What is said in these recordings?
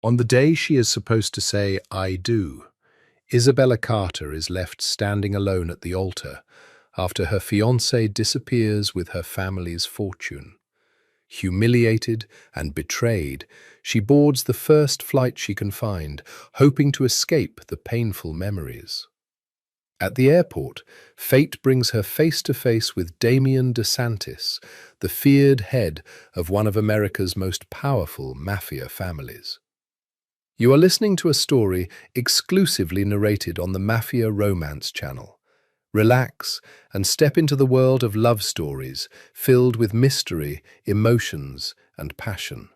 On the day she is supposed to say, "I do," Isabella Carter is left standing alone at the altar after her fiancé disappears with her family's fortune. Humiliated and betrayed, she boards the first flight she can find, hoping to escape the painful memories. At the airport, fate brings her face to face with Damian DeSantis, the feared head of one of America's most powerful mafia families. You are listening to a story exclusively narrated on the Mafia Romance channel. Relax and step into the world of love stories filled with mystery, emotions, and passion.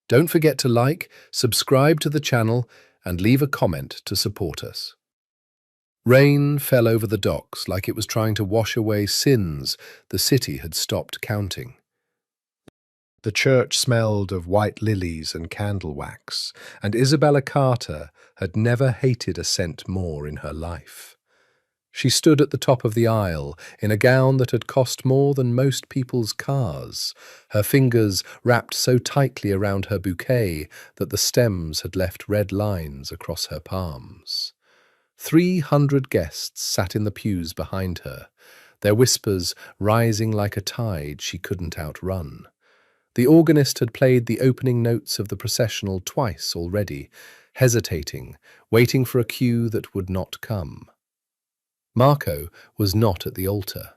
Don't forget to like, subscribe to the channel, and leave a comment to support us. Rain fell over the docks like it was trying to wash away sins the city had stopped counting. The church smelled of white lilies and candle wax, and Isabella Carter had never hated a scent more in her life. She stood at the top of the aisle in a gown that had cost more than most people's cars, her fingers wrapped so tightly around her bouquet that the stems had left red lines across her palms. 300 guests sat in the pews behind her, their whispers rising like a tide she couldn't outrun. The organist had played the opening notes of the processional twice already, hesitating, waiting for a cue that would not come. Marco was not at the altar.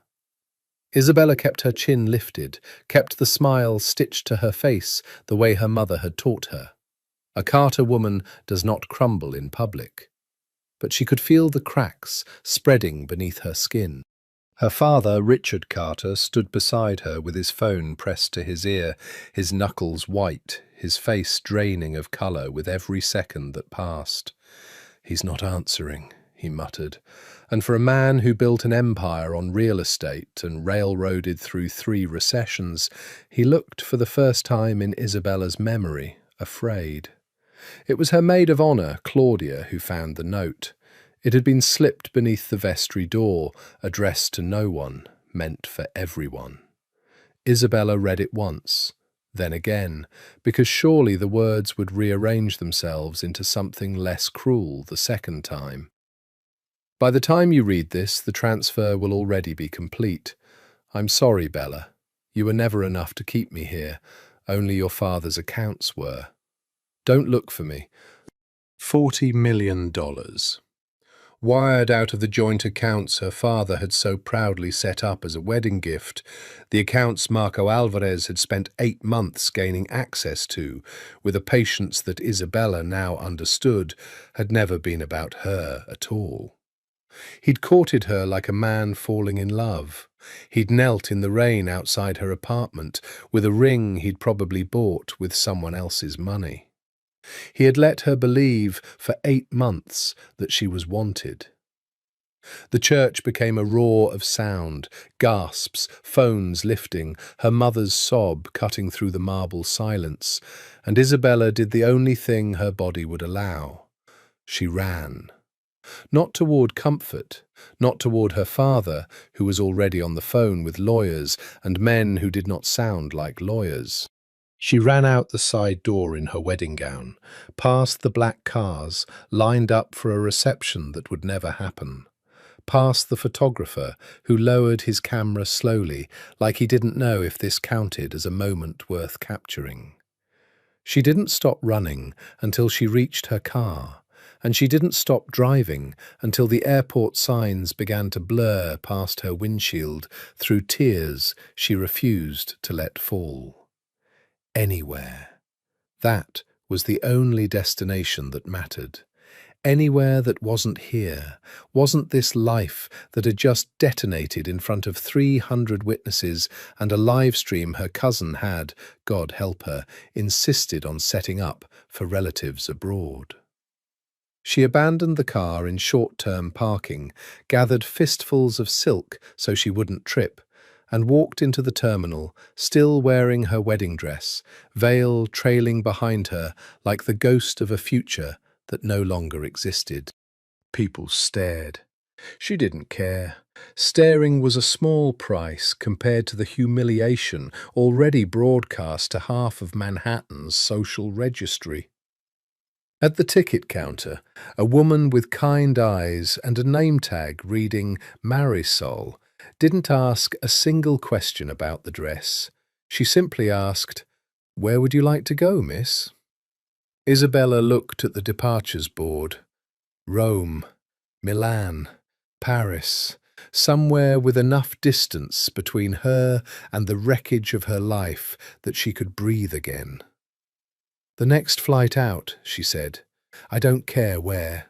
Isabella kept her chin lifted, kept the smile stitched to her face the way her mother had taught her. A Carter woman does not crumble in public. But she could feel the cracks spreading beneath her skin. Her father, Richard Carter, stood beside her with his phone pressed to his ear, his knuckles white, his face draining of colour with every second that passed. "He's not answering," he muttered, and for a man who built an empire on real estate and railroaded through 3 recessions, he looked for the first time in Isabella's memory, afraid. It was her maid of honour, Claudia, who found the note. It had been slipped beneath the vestry door, addressed to no one, meant for everyone. Isabella read it once, then again, because surely the words would rearrange themselves into something less cruel the second time. By the time you read this, the transfer will already be complete. "I'm sorry, Bella. You were never enough to keep me here. Only your father's accounts were. Don't look for me." $40 million. Wired out of the joint accounts her father had so proudly set up as a wedding gift, the accounts Marco Alvarez had spent 8 months gaining access to, with a patience that Isabella now understood had never been about her at all. He'd courted her like a man falling in love. He'd knelt in the rain outside her apartment with a ring he'd probably bought with someone else's money. He had let her believe for 8 months that she was wanted. The church became a roar of sound, gasps, phones lifting, her mother's sob cutting through the marble silence, and Isabella did the only thing her body would allow. She ran. Not toward comfort, not toward her father, who was already on the phone with lawyers and men who did not sound like lawyers. She ran out the side door in her wedding gown, past the black cars lined up for a reception that would never happen, past the photographer who lowered his camera slowly like he didn't know if this counted as a moment worth capturing. She didn't stop running until she reached her car, and she didn't stop driving until the airport signs began to blur past her windshield through tears she refused to let fall. Anywhere. That was the only destination that mattered. Anywhere that wasn't here, wasn't this life that had just detonated in front of 300 witnesses and a live stream her cousin had, God help her, insisted on setting up for relatives abroad. She abandoned the car in short-term parking, gathered fistfuls of silk so she wouldn't trip, and walked into the terminal, still wearing her wedding dress, veil trailing behind her like the ghost of a future that no longer existed. People stared. She didn't care. Staring was a small price compared to the humiliation already broadcast to half of Manhattan's social registry. At the ticket counter, a woman with kind eyes and a name tag reading Marisol didn't ask a single question about the dress. She simply asked, "Where would you like to go, miss?" Isabella looked at the departures board. Rome, Milan, Paris, somewhere with enough distance between her and the wreckage of her life that she could breathe again. "The next flight out," she said. "I don't care where."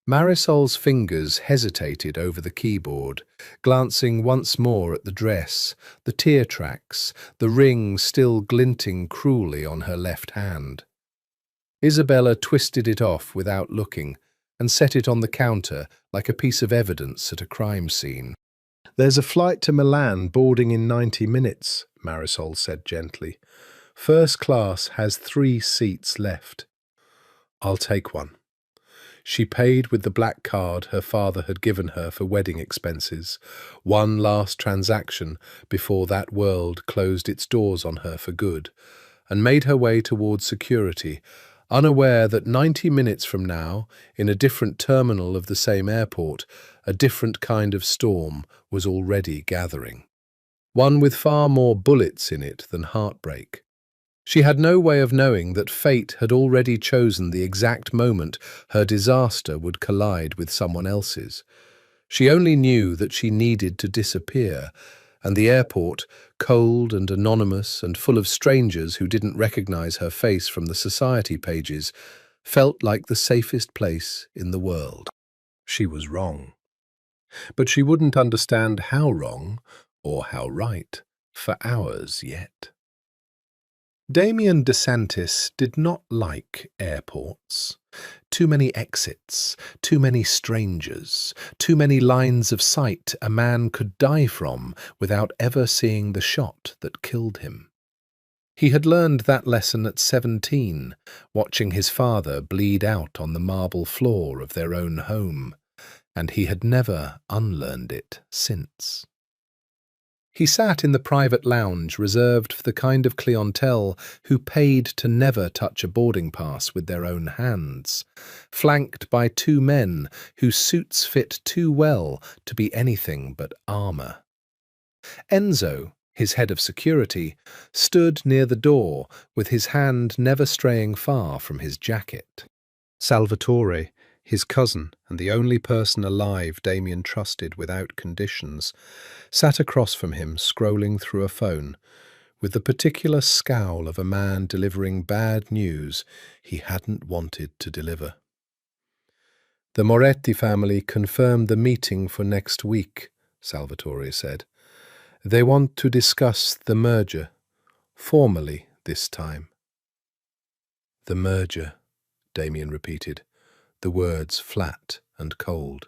Marisol's fingers hesitated over the keyboard, glancing once more at the dress, the tear tracks, the ring still glinting cruelly on her left hand. Isabella twisted it off without looking and set it on the counter like a piece of evidence at a crime scene. "There's a flight to Milan boarding in 90 minutes, Marisol said gently. "First class has 3 seats left." "I'll take one." She paid with the black card her father had given her for wedding expenses, one last transaction before that world closed its doors on her for good, and made her way towards security, unaware that 90 minutes from now, in a different terminal of the same airport, a different kind of storm was already gathering. One with far more bullets in it than heartbreak. She had no way of knowing that fate had already chosen the exact moment her disaster would collide with someone else's. She only knew that she needed to disappear, and the airport, cold and anonymous and full of strangers who didn't recognize her face from the society pages, felt like the safest place in the world. She was wrong. But she wouldn't understand how wrong, or how right, for hours yet. Damien DeSantis did not like airports. Too many exits, too many strangers, too many lines of sight a man could die from without ever seeing the shot that killed him. He had learned that lesson at 17, watching his father bleed out on the marble floor of their own home, and he had never unlearned it since. He sat in the private lounge reserved for the kind of clientele who paid to never touch a boarding pass with their own hands, flanked by 2 men whose suits fit too well to be anything but armour. Enzo, his head of security, stood near the door with his hand never straying far from his jacket. Salvatore, his cousin and the only person alive Damien trusted without conditions, sat across from him scrolling through a phone, with the particular scowl of a man delivering bad news he hadn't wanted to deliver. "The Moretti family confirmed the meeting for next week," Salvatore said. "They want to discuss the merger, formally this time." "The merger," Damien repeated, the words flat and cold,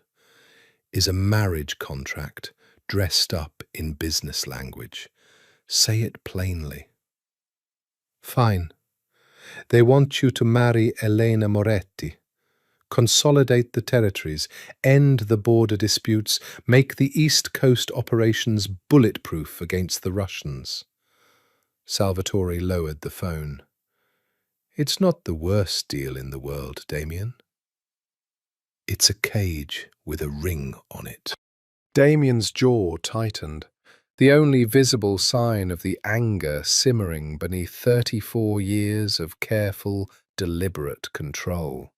"is a marriage contract dressed up in business language. Say it plainly." "Fine. They want you to marry Elena Moretti, consolidate the territories, end the border disputes, make the East Coast operations bulletproof against the Russians." Salvatore lowered the phone. "It's not the worst deal in the world, Damien. It's a cage with a ring on it." Damien's jaw tightened, the only visible sign of the anger simmering beneath 34 years of careful, deliberate control.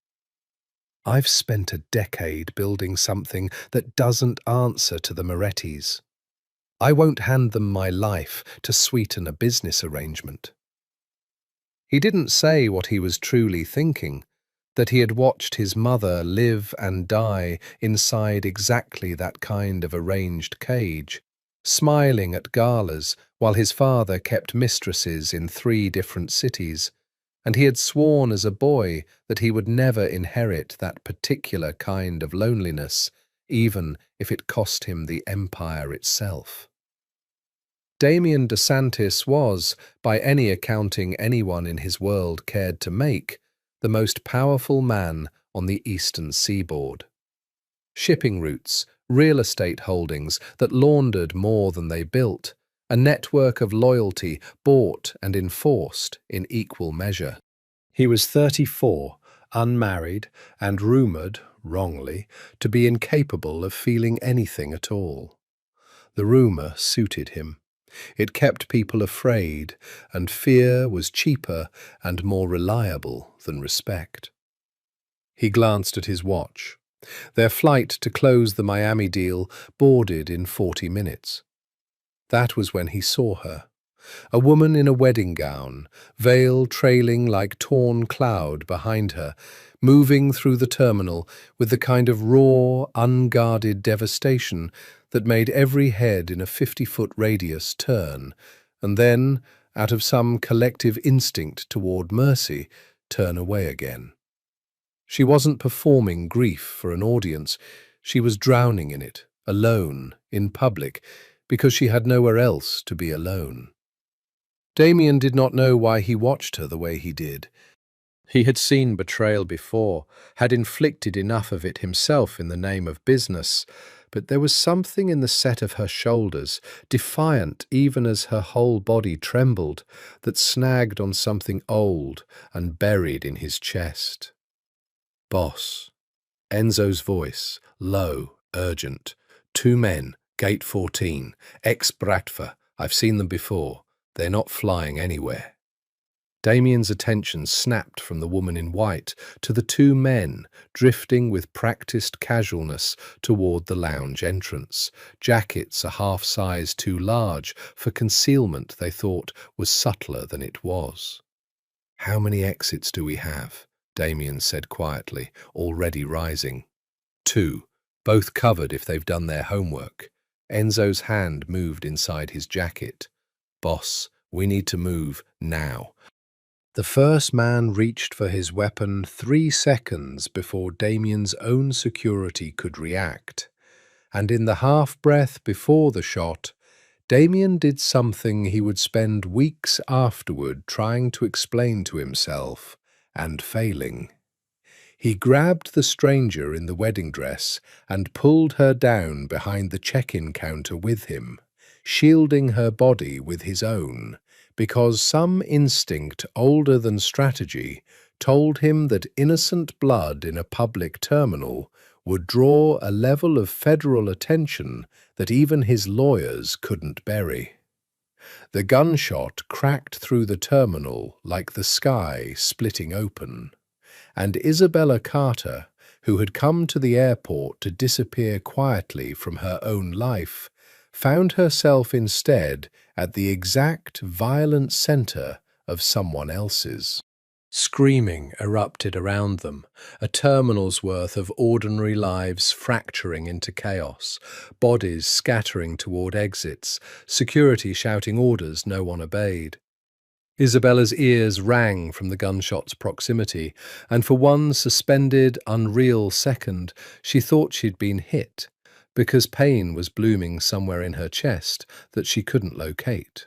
"I've spent a decade building something that doesn't answer to the Morettis. I won't hand them my life to sweeten a business arrangement." He didn't say what he was truly thinking, that he had watched his mother live and die inside exactly that kind of arranged cage, smiling at galas while his father kept mistresses in 3 different cities, and he had sworn as a boy that he would never inherit that particular kind of loneliness, even if it cost him the empire itself. Damien DeSantis was, by any accounting anyone in his world cared to make, the most powerful man on the eastern seaboard. Shipping routes, real estate holdings that laundered more than they built, a network of loyalty bought and enforced in equal measure. He was 34, unmarried, and rumoured, wrongly, to be incapable of feeling anything at all. The rumour suited him. It kept people afraid, and fear was cheaper and more reliable than respect. He glanced at his watch. Their flight to close the Miami deal boarded in 40 minutes. That was when he saw her. A woman in a wedding gown, veil trailing like torn cloud behind her, moving through the terminal with the kind of raw, unguarded devastation that made every head in a 50-foot radius turn, and then, out of some collective instinct toward mercy, turn away again. She wasn't performing grief for an audience. She was drowning in it, alone, in public, because she had nowhere else to be alone. Damien did not know why he watched her the way he did. He had seen betrayal before, had inflicted enough of it himself in the name of business, but there was something in the set of her shoulders, defiant even as her whole body trembled, that snagged on something old and buried in his chest. "Boss." Enzo's voice, low, urgent. "Two men, gate 14, ex-Bratva. I've seen them before. They're not flying anywhere." Damien's attention snapped from the woman in white to the two men drifting with practiced casualness toward the lounge entrance, jackets a half-size too large for concealment they thought was subtler than it was. "How many exits do we have?" Damien said quietly, already rising. "Two, both covered if they've done their homework." Enzo's hand moved inside his jacket. "Boss, we need to move now." The first man reached for his weapon 3 seconds before Damien's own security could react, and in the half-breath before the shot, Damien did something he would spend weeks afterward trying to explain to himself, and failing. He grabbed the stranger in the wedding dress and pulled her down behind the check-in counter with him, shielding her body with his own, because some instinct older than strategy told him that innocent blood in a public terminal would draw a level of federal attention that even his lawyers couldn't bury. The gunshot cracked through the terminal like the sky splitting open, and Isabella Carter, who had come to the airport to disappear quietly from her own life, found herself instead at the exact violent center of someone else's. Screaming erupted around them, a terminal's worth of ordinary lives fracturing into chaos, bodies scattering toward exits, security shouting orders no one obeyed. Isabella's ears rang from the gunshot's proximity, and for one suspended, unreal second, she thought she'd been hit, because pain was blooming somewhere in her chest that she couldn't locate.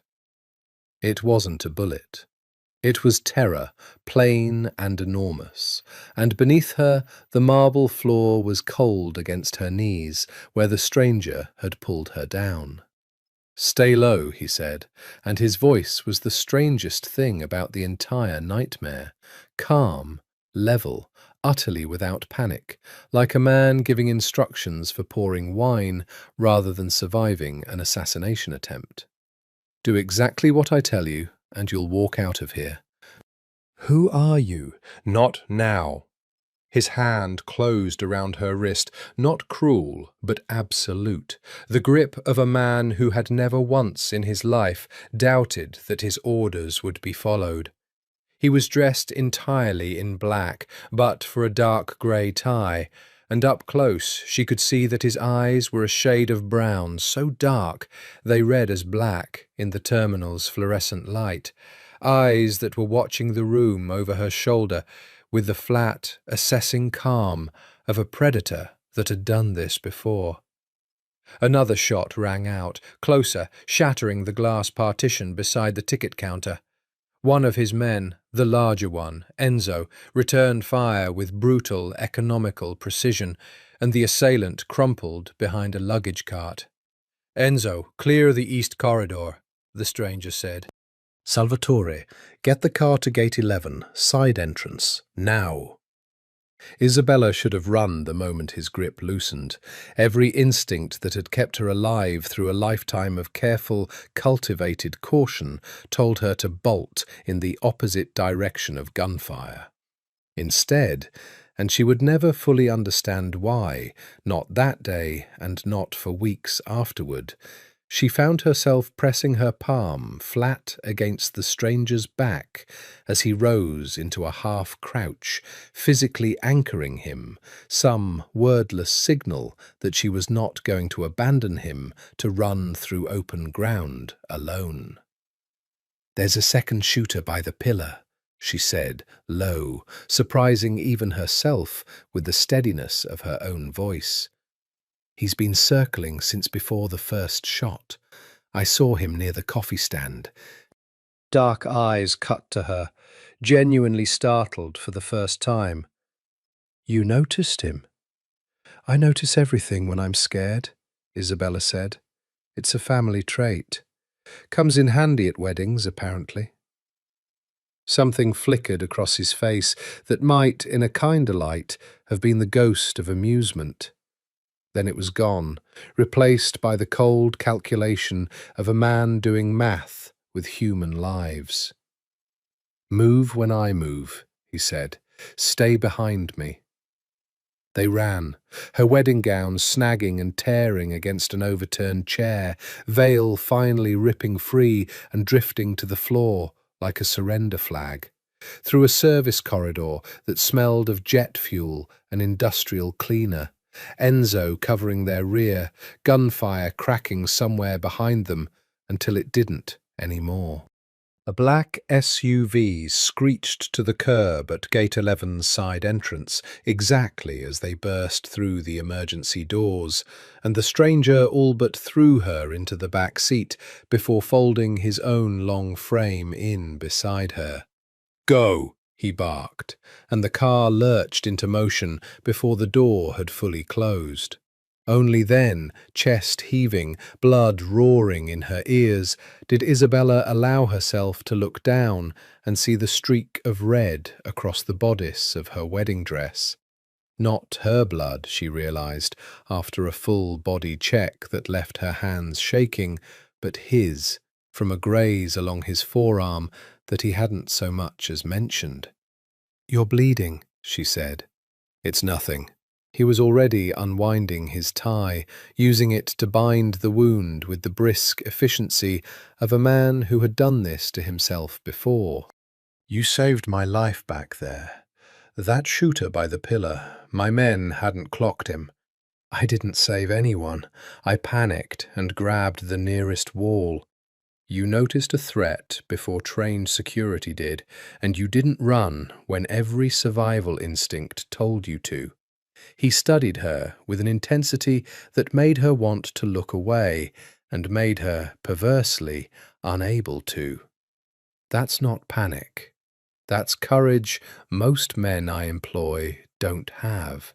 It wasn't a bullet. It was terror, plain and enormous, and beneath her the marble floor was cold against her knees, where the stranger had pulled her down. "Stay low," he said, and his voice was the strangest thing about the entire nightmare. Calm, level, utterly without panic, like a man giving instructions for pouring wine rather than surviving an assassination attempt. "Do exactly what I tell you, and you'll walk out of here." "Who are you?" "Not now." His hand closed around her wrist, not cruel, but absolute, the grip of a man who had never once in his life doubted that his orders would be followed. He was dressed entirely in black, but for a dark grey tie, and up close she could see that his eyes were a shade of brown, so dark they read as black in the terminal's fluorescent light, eyes that were watching the room over her shoulder with the flat, assessing calm of a predator that had done this before. Another shot rang out, closer, shattering the glass partition beside the ticket counter. One of his men, the larger one, Enzo, returned fire with brutal, economical precision, and the assailant crumpled behind a luggage cart. "Enzo, clear the east corridor," the stranger said. "Salvatore, get the car to gate 11, side entrance, now." Isabella should have run the moment his grip loosened. Every instinct that had kept her alive through a lifetime of careful, cultivated caution told her to bolt in the opposite direction of gunfire. Instead, and she would never fully understand why, not that day and not for weeks afterward, she found herself pressing her palm flat against the stranger's back as he rose into a half-crouch, physically anchoring him, some wordless signal that she was not going to abandon him to run through open ground alone. "There's a second shooter by the pillar," she said, low, surprising even herself with the steadiness of her own voice. "He's been circling since before the first shot. I saw him near the coffee stand." Dark eyes cut to her, genuinely startled for the first time. "You noticed him?" "I notice everything when I'm scared," Isabella said. "It's a family trait. Comes in handy at weddings, apparently." Something flickered across his face that might, in a kinder light, have been the ghost of amusement. Then it was gone, replaced by the cold calculation of a man doing math with human lives. "Move when I move," he said. "Stay behind me." They ran, her wedding gown snagging and tearing against an overturned chair, veil finally ripping free and drifting to the floor like a surrender flag, through a service corridor that smelled of jet fuel and industrial cleaner, Enzo covering their rear, gunfire cracking somewhere behind them until it didn't anymore. A black SUV screeched to the curb at Gate 11's side entrance, exactly as they burst through the emergency doors, and the stranger all but threw her into the back seat before folding his own long frame in beside her. "Go!" he barked, and the car lurched into motion before the door had fully closed. Only then, chest heaving, blood roaring in her ears, did Isabella allow herself to look down and see the streak of red across the bodice of her wedding dress. Not her blood, she realized, after a full body check that left her hands shaking, but his, from a graze along his forearm that he hadn't so much as mentioned. "You're bleeding," she said. "It's nothing." He was already unwinding his tie, using it to bind the wound with the brisk efficiency of a man who had done this to himself before. "You saved my life back there. That shooter by the pillar, my men hadn't clocked him. I didn't save anyone. I panicked and grabbed the nearest wall. You noticed a threat before trained security did, and you didn't run when every survival instinct told you to." He studied her with an intensity that made her want to look away and made her, perversely, unable to. "That's not panic. That's courage most men I employ don't have."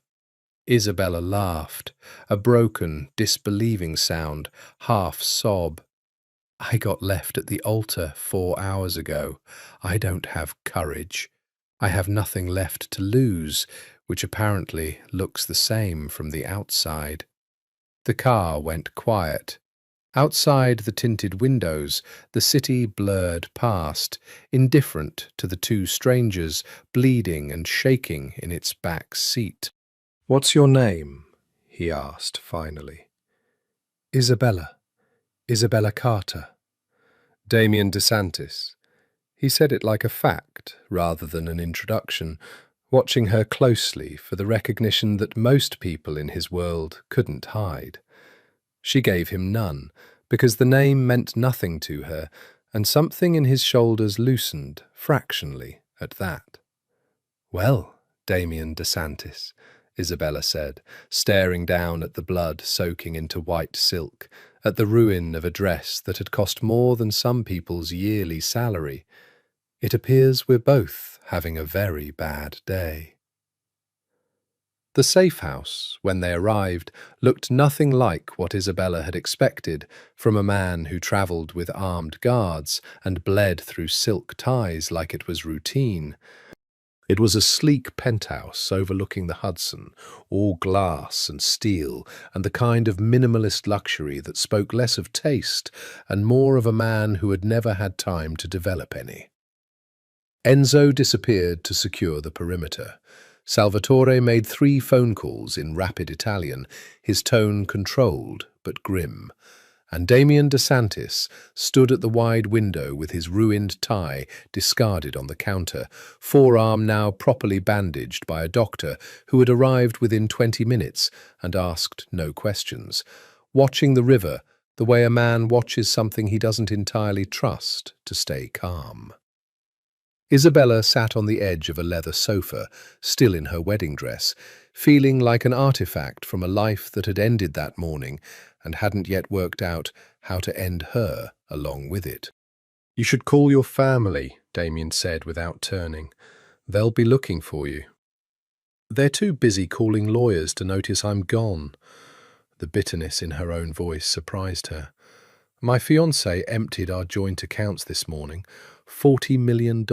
Isabella laughed, a broken, disbelieving sound, half sob. "I got left at the altar 4 hours ago. I don't have courage. I have nothing left to lose, which apparently looks the same from the outside." The car went quiet. Outside the tinted windows, the city blurred past, indifferent to the two strangers bleeding and shaking in its back seat. "What's your name?" he asked finally. "Isabella. Isabella Carter." "Damien DeSantis." He said it like a fact rather than an introduction, watching her closely for the recognition that most people in his world couldn't hide. She gave him none, because the name meant nothing to her, and something in his shoulders loosened, fractionally, at that. "Well, Damien DeSantis," Isabella said, staring down at the blood soaking into white silk, at the ruin of a dress that had cost more than some people's yearly salary. "It appears we're both having a very bad day." The safe house, when they arrived, looked nothing like what Isabella had expected from a man who travelled with armed guards and bled through silk ties like it was routine. It was a sleek penthouse overlooking the Hudson, all glass and steel, and the kind of minimalist luxury that spoke less of taste and more of a man who had never had time to develop any. Enzo disappeared to secure the perimeter. Salvatore made 3 phone calls in rapid Italian, his tone controlled but grim. And Damien DeSantis stood at the wide window with his ruined tie discarded on the counter, forearm now properly bandaged by a doctor who had arrived within 20 minutes and asked no questions, watching the river the way a man watches something he doesn't entirely trust to stay calm. Isabella sat on the edge of a leather sofa, still in her wedding dress, feeling like an artifact from a life that had ended that morning and hadn't yet worked out how to end her along with it. "You should call your family," Damien said without turning. "They'll be looking for you." "They're too busy calling lawyers to notice I'm gone." The bitterness in her own voice surprised her. "My fiancé emptied our joint accounts this morning. $40 million.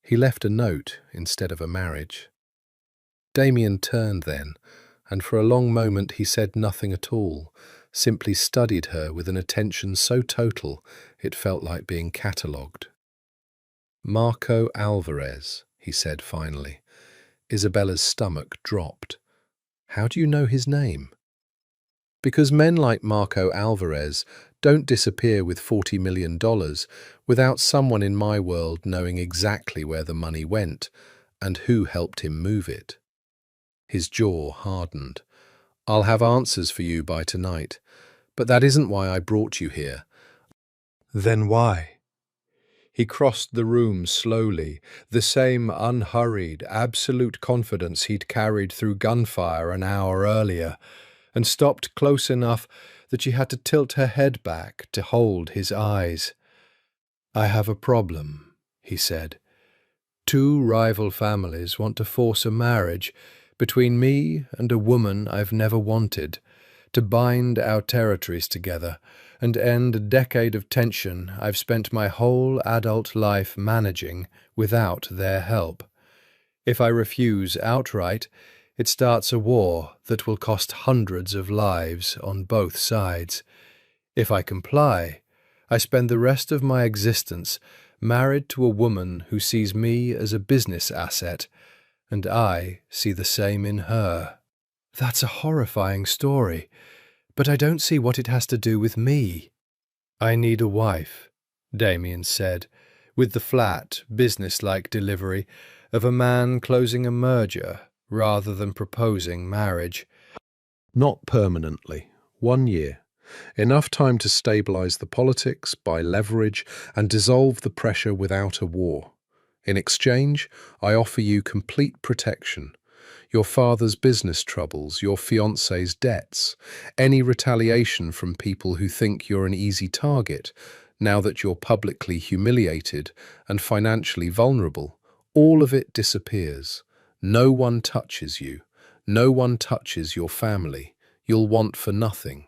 He left a note instead of a marriage." Damien turned then, and for a long moment he said nothing at all, simply studied her with an attention so total it felt like being catalogued. "Marco Alvarez," he said finally. Isabella's stomach dropped. "How do you know his name?" "Because men like Marco Alvarez don't disappear with $40 million without someone in my world knowing exactly where the money went and who helped him move it." His jaw hardened. "I'll have answers for you by tonight, but that isn't why I brought you here." "Then why?" He crossed the room slowly, the same unhurried, absolute confidence he'd carried through gunfire an hour earlier, and stopped close enough that she had to tilt her head back to hold his eyes. "I have a problem," he said. "2 rival families want to force a marriage between me and a woman I've never wanted, to bind our territories together and end a decade of tension I've spent my whole adult life managing without their help. If I refuse outright, it starts a war that will cost hundreds of lives on both sides. If I comply, I spend the rest of my existence married to a woman who sees me as a business asset, and I see the same in her." "That's a horrifying story, but I don't see what it has to do with me." "I need a wife," Damien said, with the flat, business-like delivery of a man closing a merger rather than proposing marriage. "Not permanently. 1 year. Enough time to stabilize the politics, buy leverage, and dissolve the pressure without a war. In exchange, I offer you complete protection. Your father's business troubles, your fiancé's debts, any retaliation from people who think you're an easy target, now that you're publicly humiliated and financially vulnerable, all of it disappears. No one touches you. No one touches your family. You'll want for nothing."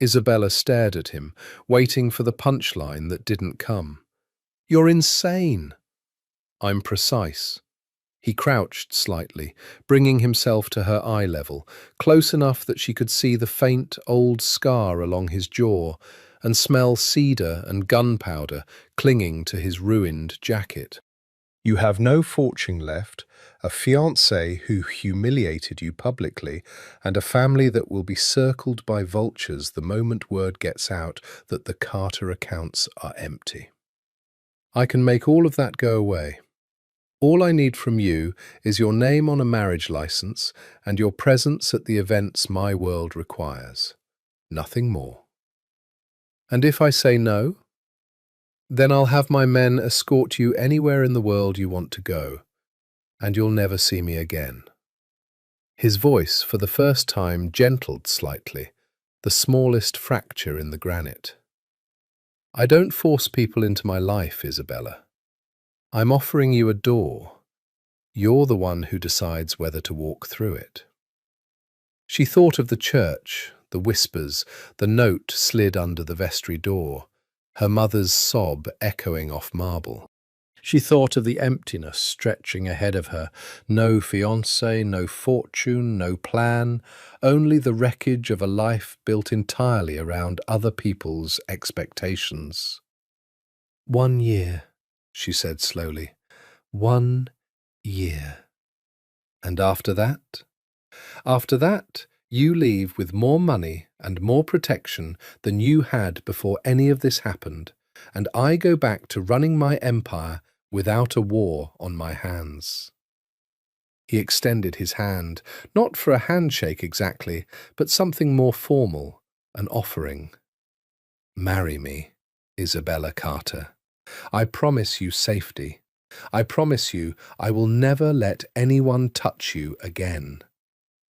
Isabella stared at him, waiting for the punchline that didn't come. "You're insane." "I'm precise." He crouched slightly, bringing himself to her eye level, close enough that she could see the faint, old scar along his jaw and smell cedar and gunpowder clinging to his ruined jacket. "You have no fortune left, a fiancé who humiliated you publicly, and a family that will be circled by vultures the moment word gets out that the Carter accounts are empty. I can make all of that go away. All I need from you is your name on a marriage license and your presence at the events my world requires. Nothing more. And if I say no, then I'll have my men escort you anywhere in the world you want to go, and you'll never see me again." His voice, for the first time, gentled slightly, the smallest fracture in the granite. "I don't force people into my life, Isabella. I'm offering you a door. You're the one who decides whether to walk through it." She thought of the church, the whispers, the note slid under the vestry door, her mother's sob echoing off marble. She thought of the emptiness stretching ahead of her. No fiancé, no fortune, no plan, only the wreckage of a life built entirely around other people's expectations. 1 year, she said slowly. 1 year. And after that? After that, you leave with more money and more protection than you had before any of this happened, and I go back to running my empire without a war on my hands. He extended his hand, not for a handshake exactly, but something more formal, an offering. Marry me, Isabella Carter. I promise you safety. I promise you I will never let anyone touch you again.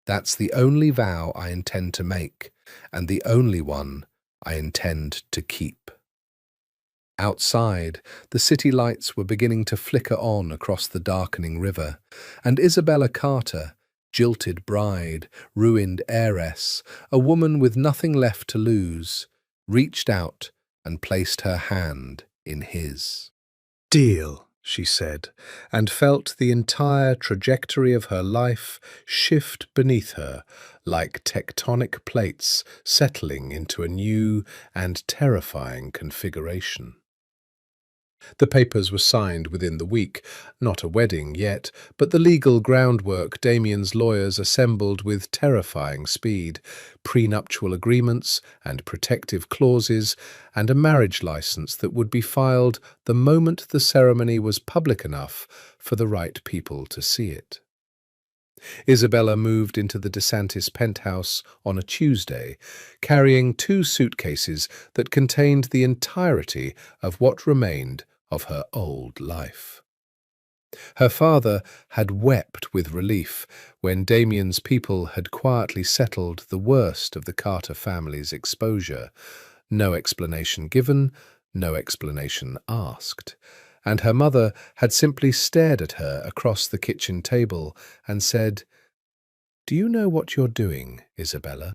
That's the only vow I intend to make, and the only one I intend to keep. Outside, the city lights were beginning to flicker on across the darkening river, and Isabella Carter, jilted bride, ruined heiress, a woman with nothing left to lose, reached out and placed her hand in his. Deal, she said, and felt the entire trajectory of her life shift beneath her like tectonic plates settling into a new and terrifying configuration. The papers were signed within the week, not a wedding yet, but the legal groundwork Damien's lawyers assembled with terrifying speed, prenuptial agreements and protective clauses, and a marriage license that would be filed the moment the ceremony was public enough for the right people to see it. Isabella moved into the DeSantis penthouse on a Tuesday, carrying 2 suitcases that contained the entirety of what remained of her old life. Her father had wept with relief when Damien's people had quietly settled the worst of the Carter family's exposure. No explanation given, no explanation asked. And her mother had simply stared at her across the kitchen table and said, "Do you know what you're doing, Isabella?"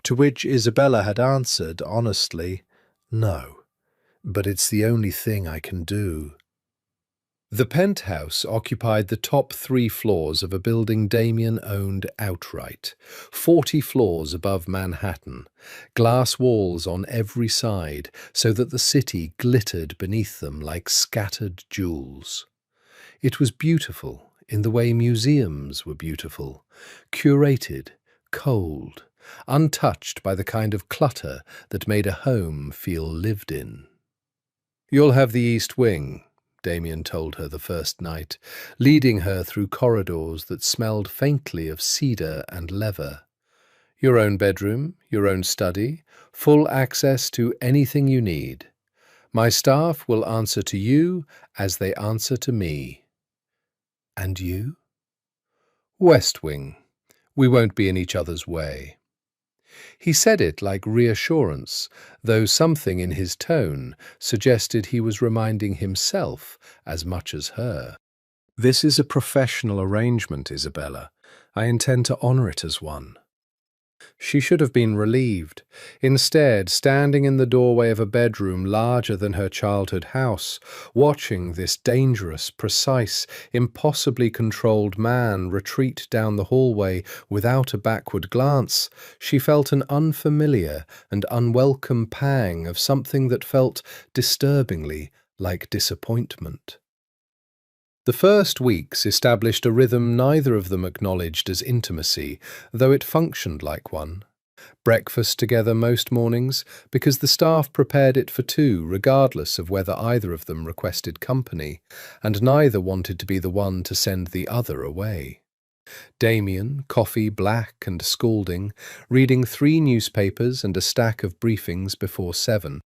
To which Isabella had answered honestly, "No, but it's the only thing I can do." The penthouse occupied the top 3 floors of a building Damien owned outright, 40 floors above Manhattan, glass walls on every side so that the city glittered beneath them like scattered jewels. It was beautiful in the way museums were beautiful, curated, cold, untouched by the kind of clutter that made a home feel lived in. "You'll have the East Wing," Damien told her the first night, leading her through corridors that smelled faintly of cedar and leather. "Your own bedroom, your own study, full access to anything you need. My staff will answer to you as they answer to me." "And you?" "West Wing. We won't be in each other's way." He said it like reassurance, though something in his tone suggested he was reminding himself as much as her. "This is a professional arrangement, Isabella. I intend to honor it as one." She should have been relieved. Instead, standing in the doorway of a bedroom larger than her childhood house, watching this dangerous, precise, impossibly controlled man retreat down the hallway without a backward glance, she felt an unfamiliar and unwelcome pang of something that felt disturbingly like disappointment. The first weeks established a rhythm neither of them acknowledged as intimacy, though it functioned like one. Breakfast together most mornings, because the staff prepared it for 2, regardless of whether either of them requested company, and neither wanted to be the one to send the other away. Damien, coffee black and scalding, reading 3 newspapers and a stack of briefings before 7.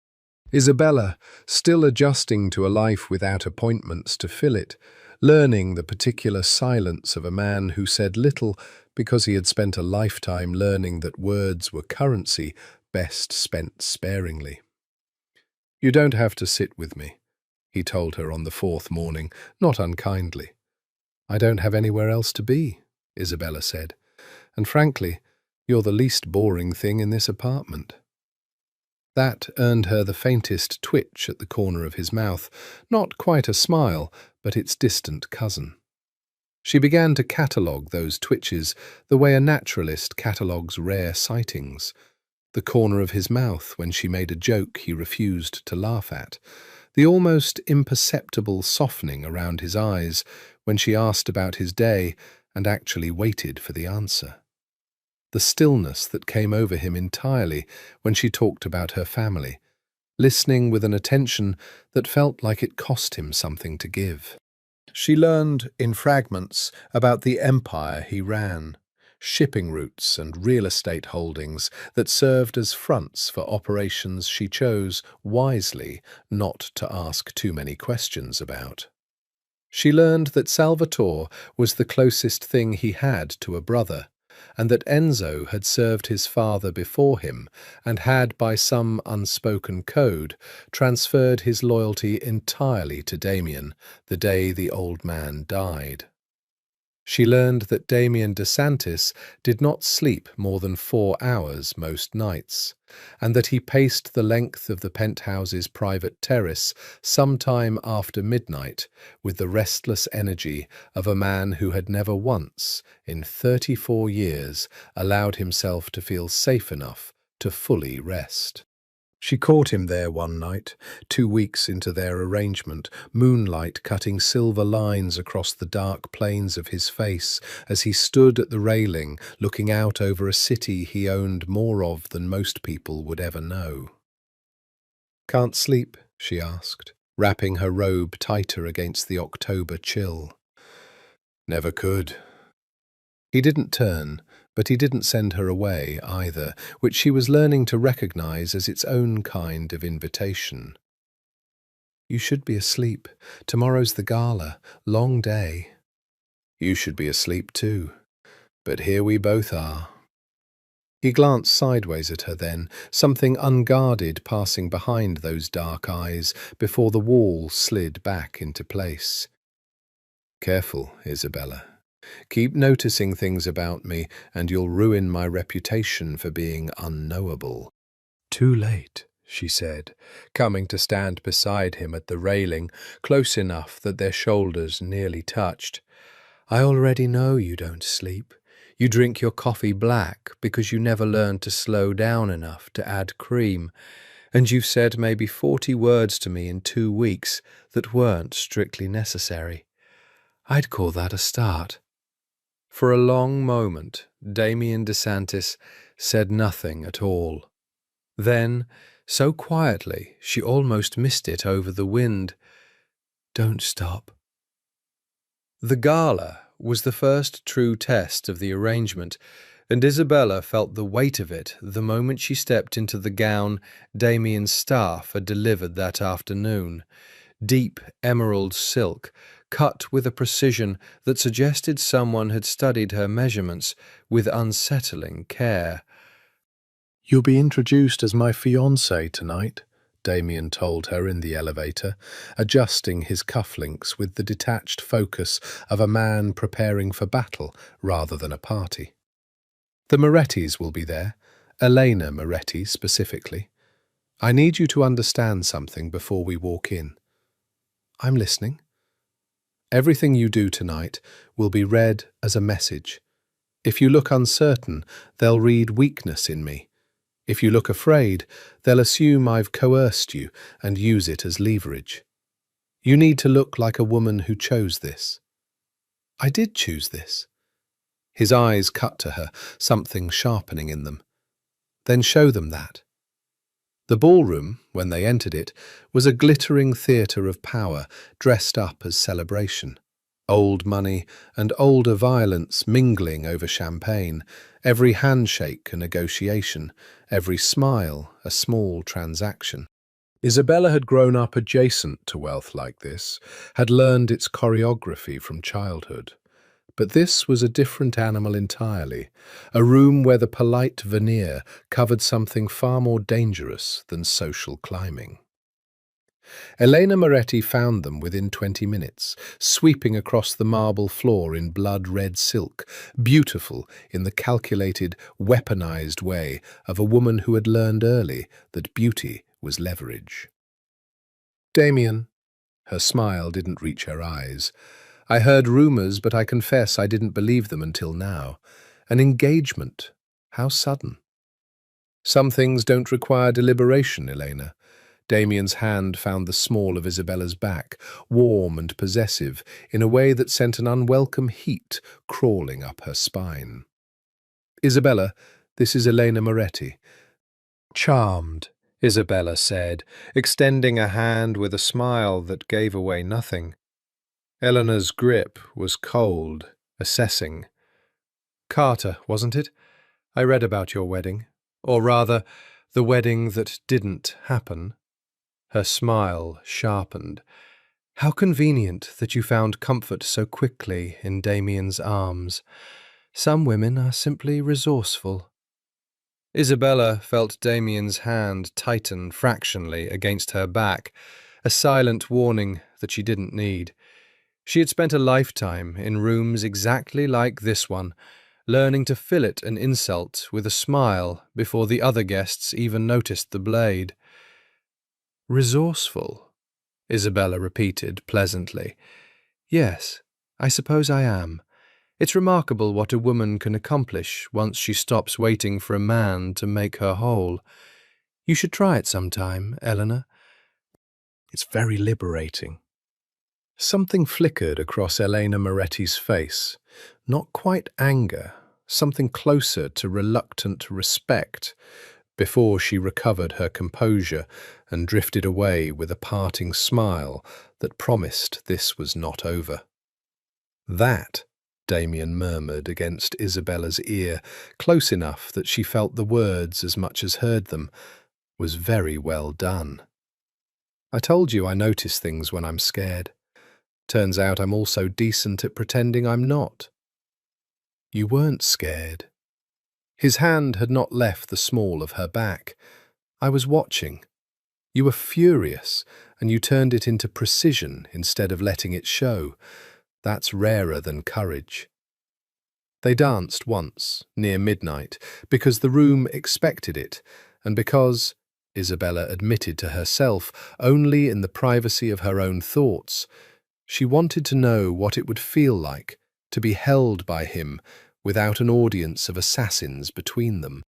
Isabella, still adjusting to a life without appointments to fill it, learning the particular silence of a man who said little because he had spent a lifetime learning that words were currency best spent sparingly. "You don't have to sit with me," he told her on the 4th morning, not unkindly. "I don't have anywhere else to be," Isabella said, "and frankly, you're the least boring thing in this apartment." That earned her the faintest twitch at the corner of his mouth, not quite a smile, but its distant cousin. She began to catalogue those twitches the way a naturalist catalogues rare sightings. The corner of his mouth when she made a joke he refused to laugh at, the almost imperceptible softening around his eyes when she asked about his day and actually waited for the answer. The stillness that came over him entirely when she talked about her family, listening with an attention that felt like it cost him something to give. She learned, in fragments, about the empire he ran, shipping routes and real estate holdings that served as fronts for operations she chose, wisely, not to ask too many questions about. She learned that Salvatore was the closest thing he had to a brother, and that Enzo had served his father before him and had, by some unspoken code, transferred his loyalty entirely to Damien the day the old man died. She learned that Damien DeSantis did not sleep more than 4 hours most nights, and that he paced the length of the penthouse's private terrace sometime after midnight with the restless energy of a man who had never once, in 34 years, allowed himself to feel safe enough to fully rest. She caught him there one night, 2 weeks into their arrangement, moonlight cutting silver lines across the dark planes of his face as he stood at the railing looking out over a city he owned more of than most people would ever know. "Can't sleep?" she asked, wrapping her robe tighter against the October chill. "Never could." He didn't turn, but he didn't send her away either, which she was learning to recognize as its own kind of invitation. "You should be asleep. Tomorrow's the gala. Long day." "You should be asleep too. But here we both are." He glanced sideways at her then, something unguarded passing behind those dark eyes before the wall slid back into place. "Careful, Isabella. Keep noticing things about me, and you'll ruin my reputation for being unknowable." "Too late," she said, coming to stand beside him at the railing, close enough that their shoulders nearly touched. "I already know you don't sleep. You drink your coffee black because you never learned to slow down enough to add cream, and you've said maybe 40 words to me in 2 weeks that weren't strictly necessary. I'd call that a start." For a long moment, Damien DeSantis said nothing at all. Then, so quietly she almost missed it over the wind, "Don't stop." The gala was the first true test of the arrangement, and Isabella felt the weight of it the moment she stepped into the gown Damien's staff had delivered that afternoon. Deep emerald silk, cut with a precision that suggested someone had studied her measurements with unsettling care. "You'll be introduced as my fiancé tonight," Damien told her in the elevator, adjusting his cufflinks with the detached focus of a man preparing for battle rather than a party. "The Morettis will be there, Elena Moretti specifically. I need you to understand something before we walk in." "I'm listening." "Everything you do tonight will be read as a message. If you look uncertain, they'll read weakness in me. If you look afraid, they'll assume I've coerced you and use it as leverage. You need to look like a woman who chose this." "I did choose this." His eyes cut to her, something sharpening in them. "Then show them that." The ballroom, when they entered it, was a glittering theatre of power dressed up as celebration. Old money and older violence mingling over champagne, every handshake a negotiation, every smile a small transaction. Isabella had grown up adjacent to wealth like this, had learned its choreography from childhood. But this was a different animal entirely, a room where the polite veneer covered something far more dangerous than social climbing. Elena Moretti found them within 20 minutes, sweeping across the marble floor in blood-red silk, beautiful in the calculated, weaponized way of a woman who had learned early that beauty was leverage. Damien. Her smile didn't reach her eyes. I heard rumors, but I confess I didn't believe them until now. An engagement. How sudden. Some things don't require deliberation, Elena. Damien's hand found the small of Isabella's back, warm and possessive, in a way that sent an unwelcome heat crawling up her spine. Isabella, this is Elena Moretti. Charmed, Isabella said, extending a hand with a smile that gave away nothing. Eleanor's grip was cold, assessing. Carter, wasn't it? I read about your wedding. Or rather, the wedding that didn't happen. Her smile sharpened. How convenient that you found comfort so quickly in Damien's arms. Some women are simply resourceful. Isabella felt Damien's hand tighten fractionally against her back, a silent warning that she didn't need. She had spent a lifetime in rooms exactly like this one, learning to fillet an insult with a smile before the other guests even noticed the blade. Resourceful, Isabella repeated pleasantly. Yes, I suppose I am. It's remarkable what a woman can accomplish once she stops waiting for a man to make her whole. You should try it sometime, Eleanor. It's very liberating. Something flickered across Elena Moretti's face. Not quite anger, something closer to reluctant respect, before she recovered her composure and drifted away with a parting smile that promised this was not over. That, Damien murmured against Isabella's ear, close enough that she felt the words as much as heard them, was very well done. I told you I notice things when I'm scared. Turns out I'm also decent at pretending I'm not. You weren't scared. His hand had not left the small of her back. I was watching. You were furious, and you turned it into precision instead of letting it show. That's rarer than courage. They danced once, near midnight, because the room expected it, and because, Isabella admitted to herself, only in the privacy of her own thoughts, she wanted to know what it would feel like to be held by him without an audience of assassins between them.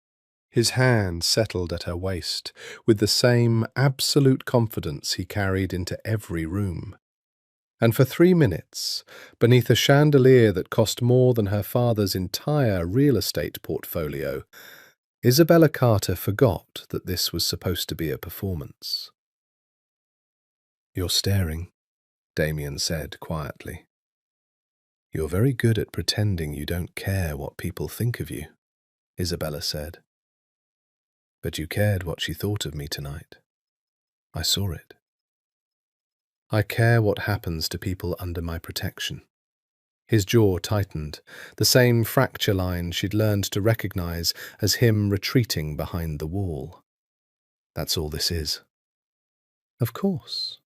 His hand settled at her waist with the same absolute confidence he carried into every room. And for 3 minutes, beneath a chandelier that cost more than her father's entire real estate portfolio, Isabella Carter forgot that this was supposed to be a performance. You're staring, Damien said quietly. You're very good at pretending you don't care what people think of you, Isabella said. But you cared what she thought of me tonight. I saw it. I care what happens to people under my protection. His jaw tightened, the same fracture line she'd learned to recognize as him retreating behind the wall. That's all this is. Of course,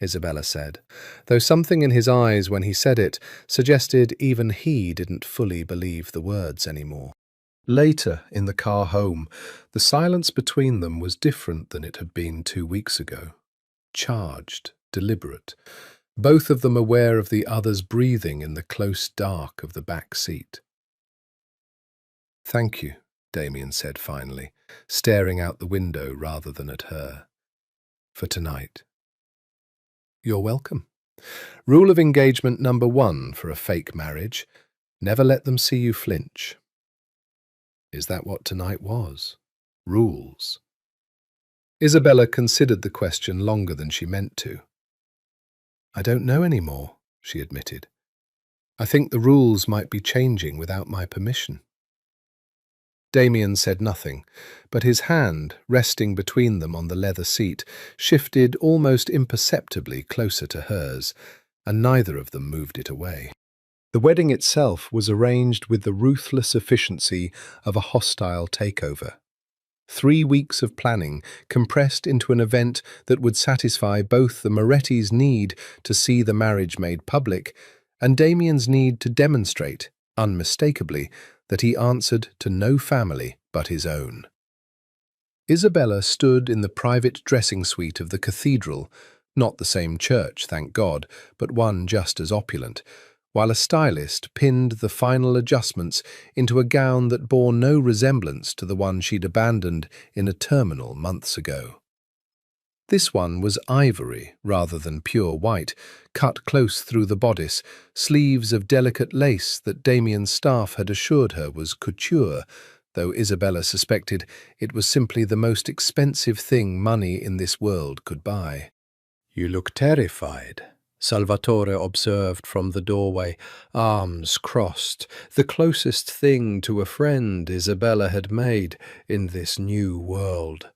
Isabella said, though something in his eyes when he said it suggested even he didn't fully believe the words anymore. Later, in the car home, the silence between them was different than it had been 2 weeks ago. Charged, deliberate, both of them aware of the other's breathing in the close dark of the back seat. Thank you, Damien said finally, staring out the window rather than at her. For tonight. You're welcome. Rule of engagement number 1 for a fake marriage: never let them see you flinch. Is that what tonight was? Rules? Isabella considered the question longer than she meant to. I don't know anymore, she admitted. I think the rules might be changing without my permission. Damien said nothing, but his hand, resting between them on the leather seat, shifted almost imperceptibly closer to hers, and neither of them moved it away. The wedding itself was arranged with the ruthless efficiency of a hostile takeover. 3 weeks of planning compressed into an event that would satisfy both the Moretti's need to see the marriage made public and Damien's need to demonstrate, unmistakably, that he answered to no family but his own. Isabella stood in the private dressing suite of the cathedral, not the same church, thank God, but one just as opulent, while a stylist pinned the final adjustments into a gown that bore no resemblance to the one she'd abandoned in a terminal months ago. This one was ivory rather than pure white, cut close through the bodice, sleeves of delicate lace that Damien's staff had assured her was couture, though Isabella suspected it was simply the most expensive thing money in this world could buy. "You look terrified," Salvatore observed from the doorway, arms crossed, the closest thing to a friend Isabella had made in this new world.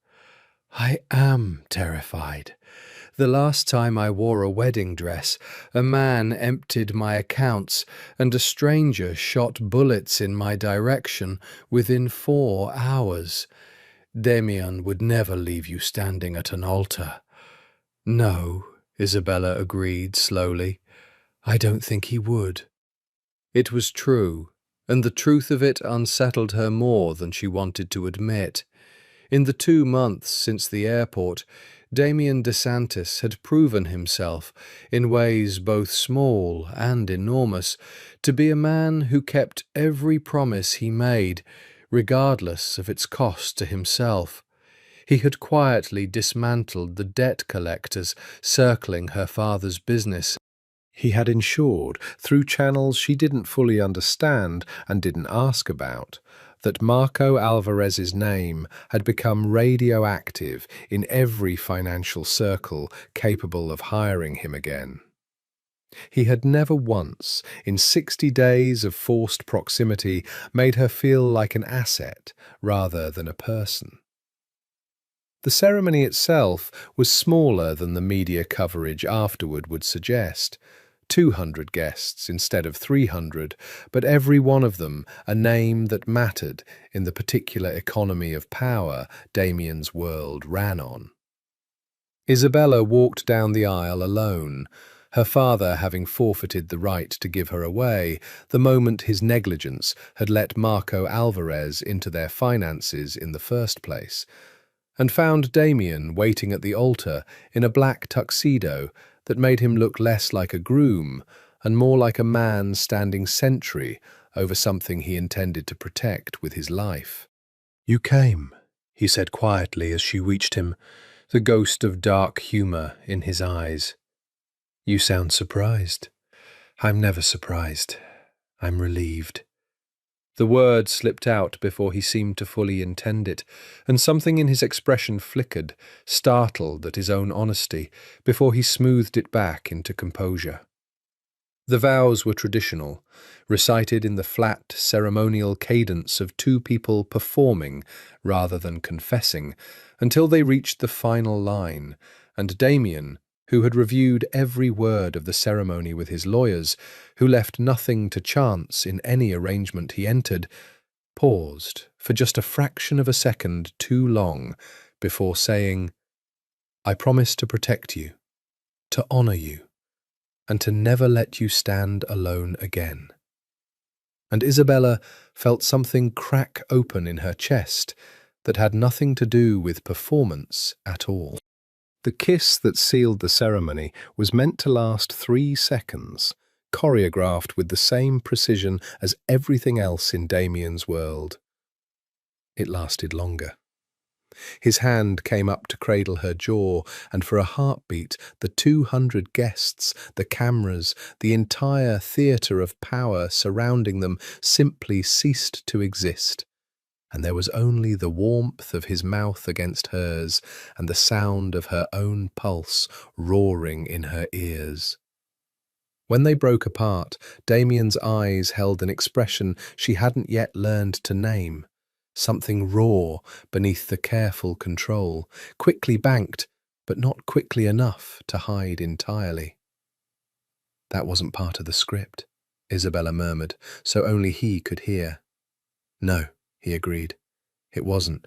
"I am terrified. The last time I wore a wedding dress, a man emptied my accounts and a stranger shot bullets in my direction within 4 hours. Damien would never leave you standing at an altar." "No," Isabella agreed slowly. "I don't think he would." It was true, and the truth of it unsettled her more than she wanted to admit. In the 2 months since the airport, Damien DeSantis had proven himself, in ways both small and enormous, to be a man who kept every promise he made, regardless of its cost to himself. He had quietly dismantled the debt collectors circling her father's business. He had ensured, through channels she didn't fully understand and didn't ask about, that Marco Alvarez's name had become radioactive in every financial circle capable of hiring him again. He had never once, in 60 days of forced proximity, made her feel like an asset rather than a person. The ceremony itself was smaller than the media coverage afterward would suggest. 200 guests instead of 300, but every one of them a name that mattered in the particular economy of power Damien's world ran on. Isabella walked down the aisle alone, her father having forfeited the right to give her away the moment his negligence had let Marco Alvarez into their finances in the first place, and found Damien waiting at the altar in a black tuxedo that made him look less like a groom and more like a man standing sentry over something he intended to protect with his life. "You came," he said quietly as she reached him, the ghost of dark humor in his eyes. "You sound surprised." "I'm never surprised. I'm relieved." The word slipped out before he seemed to fully intend it, and something in his expression flickered, startled at his own honesty, before he smoothed it back into composure. The vows were traditional, recited in the flat, ceremonial cadence of two people performing rather than confessing, until they reached the final line, and Damien, who had reviewed every word of the ceremony with his lawyers, who left nothing to chance in any arrangement he entered, paused for just a fraction of a second too long before saying, "I promise to protect you, to honor you, and to never let you stand alone again." And Isabella felt something crack open in her chest that had nothing to do with performance at all. The kiss that sealed the ceremony was meant to last 3 seconds, choreographed with the same precision as everything else in Damien's world. It lasted longer. His hand came up to cradle her jaw, and for a heartbeat, the 200 guests, the cameras, the entire theatre of power surrounding them simply ceased to exist, and there was only the warmth of his mouth against hers and the sound of her own pulse roaring in her ears. When they broke apart, Damien's eyes held an expression she hadn't yet learned to name, something raw beneath the careful control, quickly banked, but not quickly enough to hide entirely. "That wasn't part of the script," Isabella murmured, so only he could hear. "No," he agreed. "It wasn't.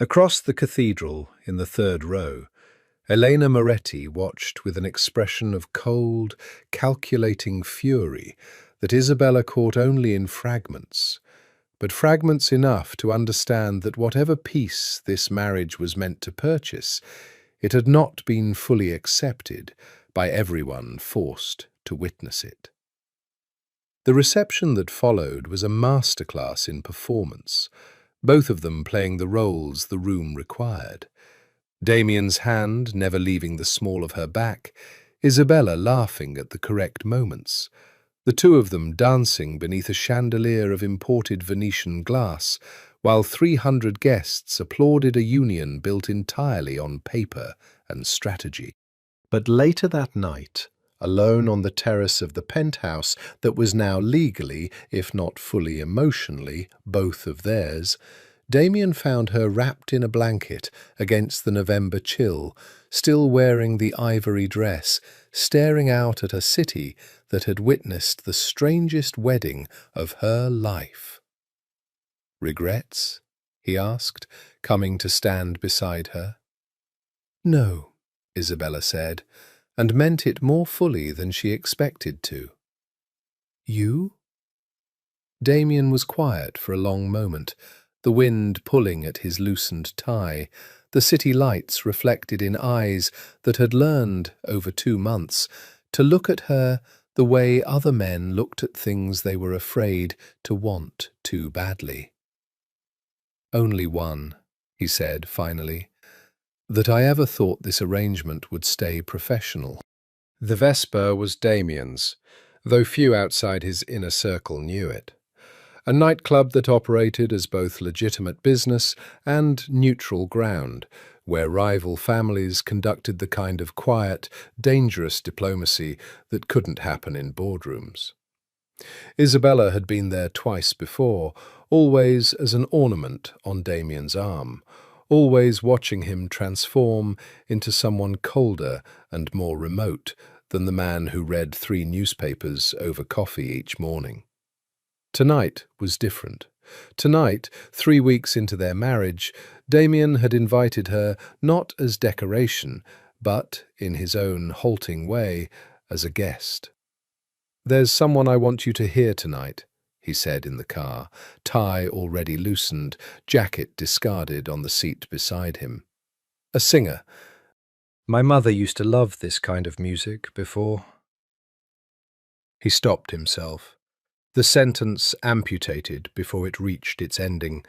Across the cathedral, in the third row, Elena Moretti watched with an expression of cold, calculating fury that Isabella caught only in fragments, but fragments enough to understand that whatever peace this marriage was meant to purchase, it had not been fully accepted by everyone forced to witness it. The reception that followed was a masterclass in performance, both of them playing the roles the room required. Damien's hand never leaving the small of her back, Isabella laughing at the correct moments, the two of them dancing beneath a chandelier of imported Venetian glass, while 300 guests applauded a union built entirely on paper and strategy. But later that night, alone on the terrace of the penthouse that was now legally, if not fully emotionally, both of theirs, Damien found her wrapped in a blanket against the November chill, still wearing the ivory dress, staring out at a city that had witnessed the strangest wedding of her life. "Regrets?" he asked, coming to stand beside her. "No," Isabella said, and meant it more fully than she expected to. "You?" Damien was quiet for a long moment, the wind pulling at his loosened tie, the city lights reflected in eyes that had learned, over 2 months, to look at her the way other men looked at things they were afraid to want too badly. "Only one," he said finally, "that I ever thought this arrangement would stay professional." The Vesper was Damien's, though few outside his inner circle knew it. A nightclub that operated as both legitimate business and neutral ground, where rival families conducted the kind of quiet, dangerous diplomacy that couldn't happen in boardrooms. Isabella had been there twice before, always as an ornament on Damien's arm, always watching him transform into someone colder and more remote than the man who read 3 newspapers over coffee each morning. Tonight was different. Tonight, 3 weeks into their marriage, Damien had invited her not as decoration, but, in his own halting way, as a guest. "There's someone I want you to hear tonight," he said in the car, tie already loosened, jacket discarded on the seat beside him. "A singer. My mother used to love this kind of music before." He stopped himself. The sentence amputated before it reached its ending.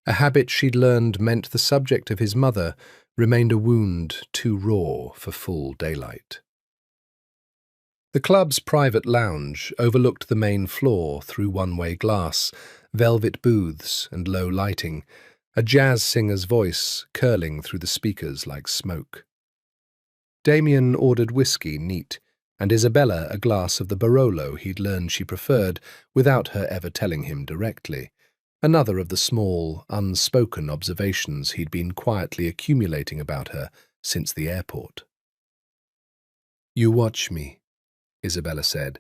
A habit she'd learned meant the subject of his mother remained a wound too raw for full daylight. The club's private lounge overlooked the main floor through one-way glass, velvet booths and low lighting, a jazz singer's voice curling through the speakers like smoke. Damien ordered whiskey neat, and Isabella a glass of the Barolo he'd learned she preferred without her ever telling him directly, another of the small, unspoken observations he'd been quietly accumulating about her since the airport. "You watch me," Isabella said,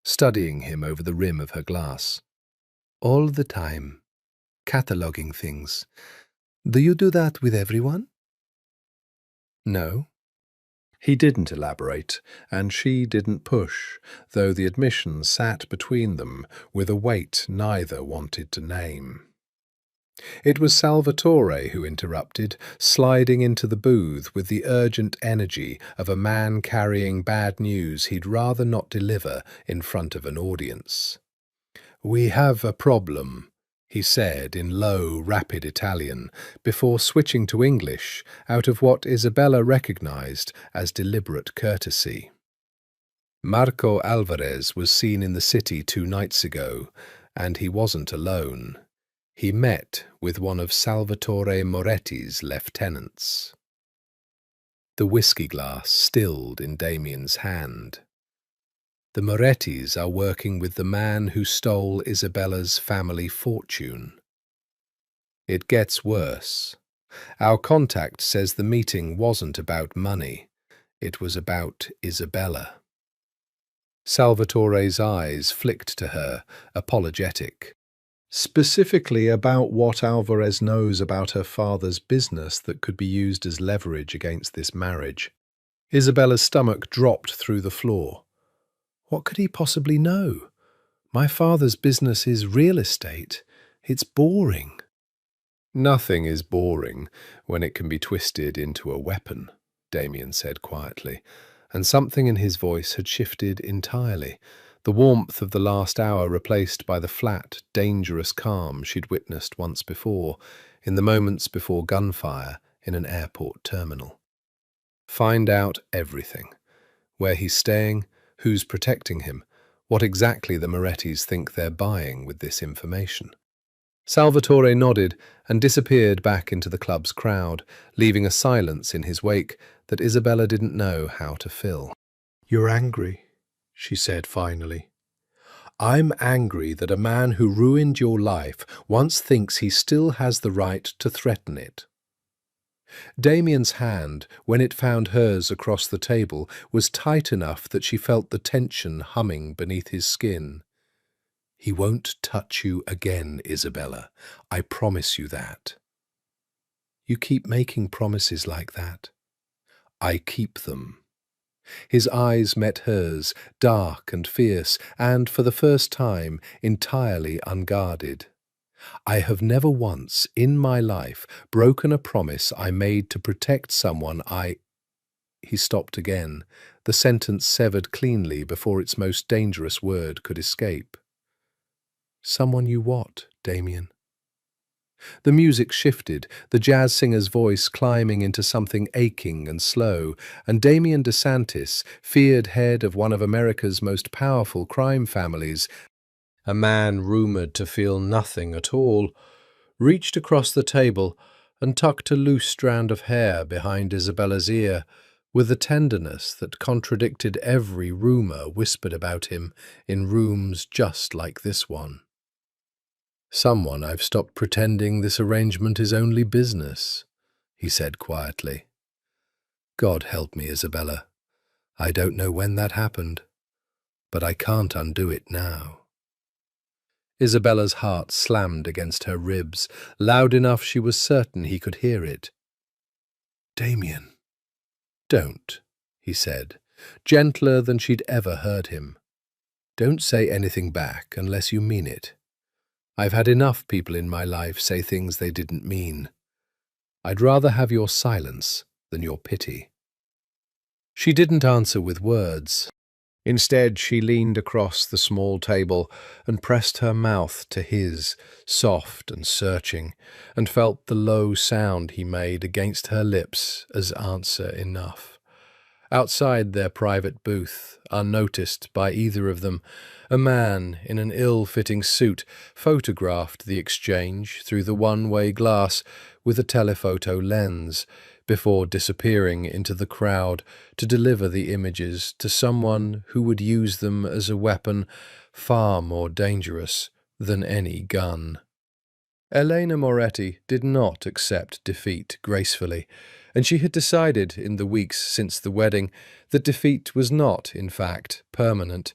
studying him over the rim of her glass. "All the time, cataloguing things. Do you do that with everyone?" "No." He didn't elaborate, and she didn't push, though the admission sat between them with a weight neither wanted to name. It was Salvatore who interrupted, sliding into the booth with the urgent energy of a man carrying bad news he'd rather not deliver in front of an audience. "We have a problem," he said in low, rapid Italian, before switching to English out of what Isabella recognized as deliberate courtesy. Marco Alvarez was seen in the city 2 nights ago, and he wasn't alone. He met with one of Salvatore Moretti's lieutenants. The whiskey glass stilled in Damien's hand. "The Morettis are working with the man who stole Isabella's family fortune." "It gets worse. Our contact says the meeting wasn't about money. It was about Isabella." Salvatore's eyes flicked to her, apologetic. Specifically about what Alvarez knows about her father's business that could be used as leverage against this marriage. Isabella's stomach dropped through the floor. What could he possibly know? My father's business is real estate. It's boring. Nothing is boring when it can be twisted into a weapon, Damien said quietly, and something in his voice had shifted entirely, the warmth of the last hour replaced by the flat, dangerous calm she'd witnessed once before, in the moments before gunfire in an airport terminal. Find out everything. Where he's staying, who's protecting him, what exactly the Morettis think they're buying with this information. Salvatore nodded and disappeared back into the club's crowd, leaving a silence in his wake that Isabella didn't know how to fill. "You're angry," she said finally. "I'm angry that a man who ruined your life once thinks he still has the right to threaten it." Damien's hand, when it found hers across the table, was tight enough that she felt the tension humming beneath his skin. "He won't touch you again, Isabella. I promise you that." "You keep making promises like that." "I keep them." His eyes met hers, dark and fierce, and, for the first time, entirely unguarded. "I have never once, in my life, broken a promise I made to protect someone I—" He stopped again, the sentence severed cleanly before its most dangerous word could escape. "Someone you what, Damien?" The music shifted, the jazz singer's voice climbing into something aching and slow, and Damien DeSantis, feared head of one of America's most powerful crime families, a man rumored to feel nothing at all, reached across the table and tucked a loose strand of hair behind Isabella's ear, with a tenderness that contradicted every rumor whispered about him in rooms just like this one. "Someone I've stopped pretending this arrangement is only business," he said quietly. "God help me, Isabella. I don't know when that happened, but I can't undo it now." Isabella's heart slammed against her ribs, loud enough she was certain he could hear it. "Damien." "Don't," he said, gentler than she'd ever heard him. "Don't say anything back unless you mean it. I've had enough people in my life say things they didn't mean. I'd rather have your silence than your pity." She didn't answer with words. Instead, she leaned across the small table and pressed her mouth to his, soft and searching, and felt the low sound he made against her lips as answer enough. Outside their private booth, unnoticed by either of them, a man in an ill-fitting suit photographed the exchange through the one-way glass with a telephoto lens, before disappearing into the crowd to deliver the images to someone who would use them as a weapon far more dangerous than any gun. Elena Moretti did not accept defeat gracefully, and she had decided in the weeks since the wedding that defeat was not, in fact, permanent.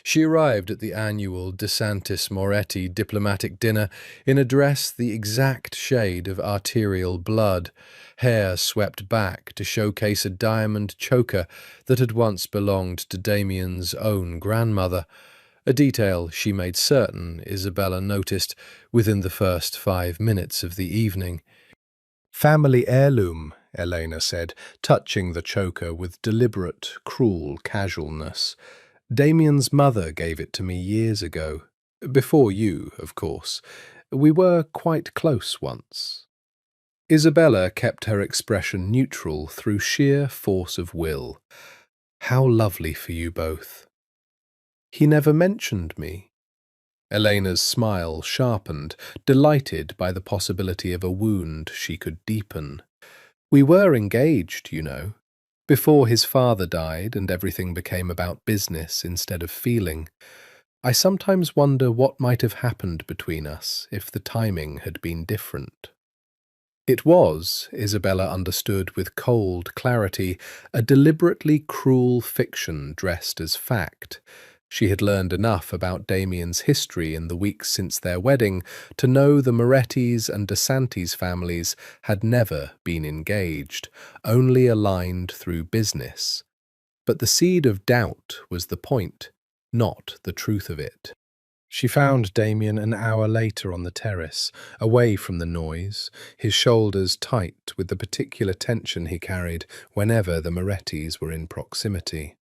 She arrived at the annual DeSantis-Moretti diplomatic dinner in a dress the exact shade of arterial blood, hair swept back to showcase a diamond choker that had once belonged to Damien's own grandmother, a detail she made certain Isabella noticed within the first 5 minutes of the evening. "Family heirloom," Elena said, touching the choker with deliberate, cruel casualness. "Damien's mother gave it to me years ago. Before you, of course. We were quite close once." Isabella kept her expression neutral through sheer force of will. "How lovely for you both." "He never mentioned me." Elena's smile sharpened, delighted by the possibility of a wound she could deepen. "We were engaged, you know, before his father died and everything became about business instead of feeling. I sometimes wonder what might have happened between us if the timing had been different." It was, Isabella understood with cold clarity, a deliberately cruel fiction dressed as fact. She had learned enough about Damien's history in the weeks since their wedding to know the Morettis and DeSantis families had never been engaged, only aligned through business. But the seed of doubt was the point, not the truth of it. She found Damien an hour later on the terrace, away from the noise, his shoulders tight with the particular tension he carried whenever the Morettis were in proximity.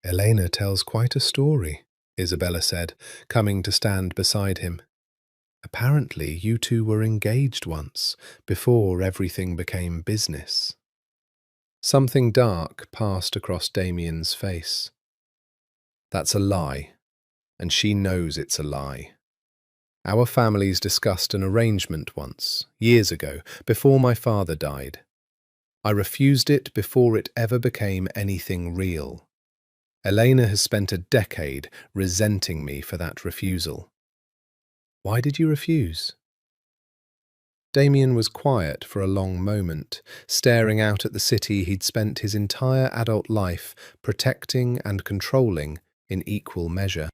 "Elena tells quite a story," Isabella said, coming to stand beside him. "Apparently you two were engaged once, before everything became business." Something dark passed across Damien's face. "That's a lie, and she knows it's a lie. Our families discussed an arrangement once, years ago, before my father died. I refused it before it ever became anything real. Elena has spent a decade resenting me for that refusal." "Why did you refuse?" Damien was quiet for a long moment, staring out at the city he'd spent his entire adult life protecting and controlling in equal measure.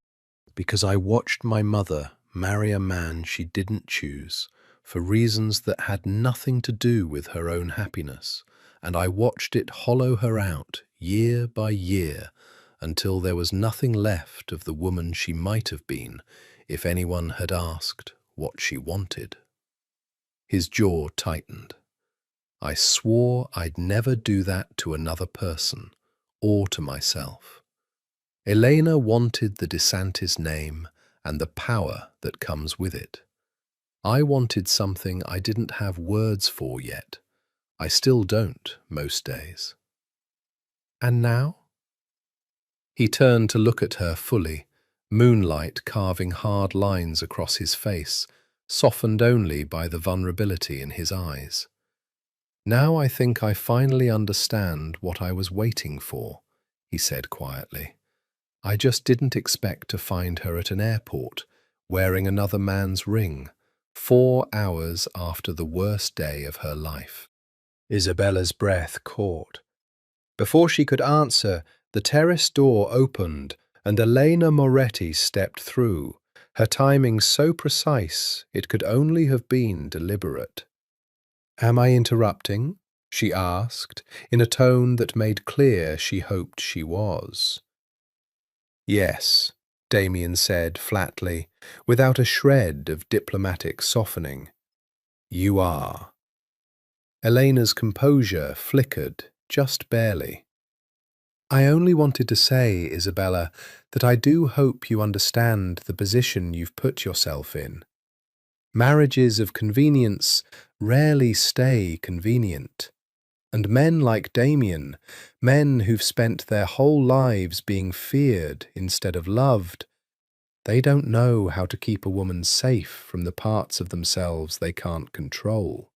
"Because I watched my mother marry a man she didn't choose, for reasons that had nothing to do with her own happiness, and I watched it hollow her out year by year, until there was nothing left of the woman she might have been if anyone had asked what she wanted." His jaw tightened. "I swore I'd never do that to another person, or to myself. Elena wanted the DeSantis name and the power that comes with it. I wanted something I didn't have words for yet. I still don't most days." "And now?" He turned to look at her fully, moonlight carving hard lines across his face, softened only by the vulnerability in his eyes. "Now I think I finally understand what I was waiting for," he said quietly. "I just didn't expect to find her at an airport, wearing another man's ring, 4 hours after the worst day of her life." Isabella's breath caught. Before she could answer, the terrace door opened and Elena Moretti stepped through, her timing so precise it could only have been deliberate. "Am I interrupting?" she asked, in a tone that made clear she hoped she was. "Yes," Damien said flatly, without a shred of diplomatic softening. "You are." Elena's composure flickered, just barely. "I only wanted to say, Isabella, that I do hope you understand the position you've put yourself in. Marriages of convenience rarely stay convenient. And men like Damien, men who've spent their whole lives being feared instead of loved, they don't know how to keep a woman safe from the parts of themselves they can't control."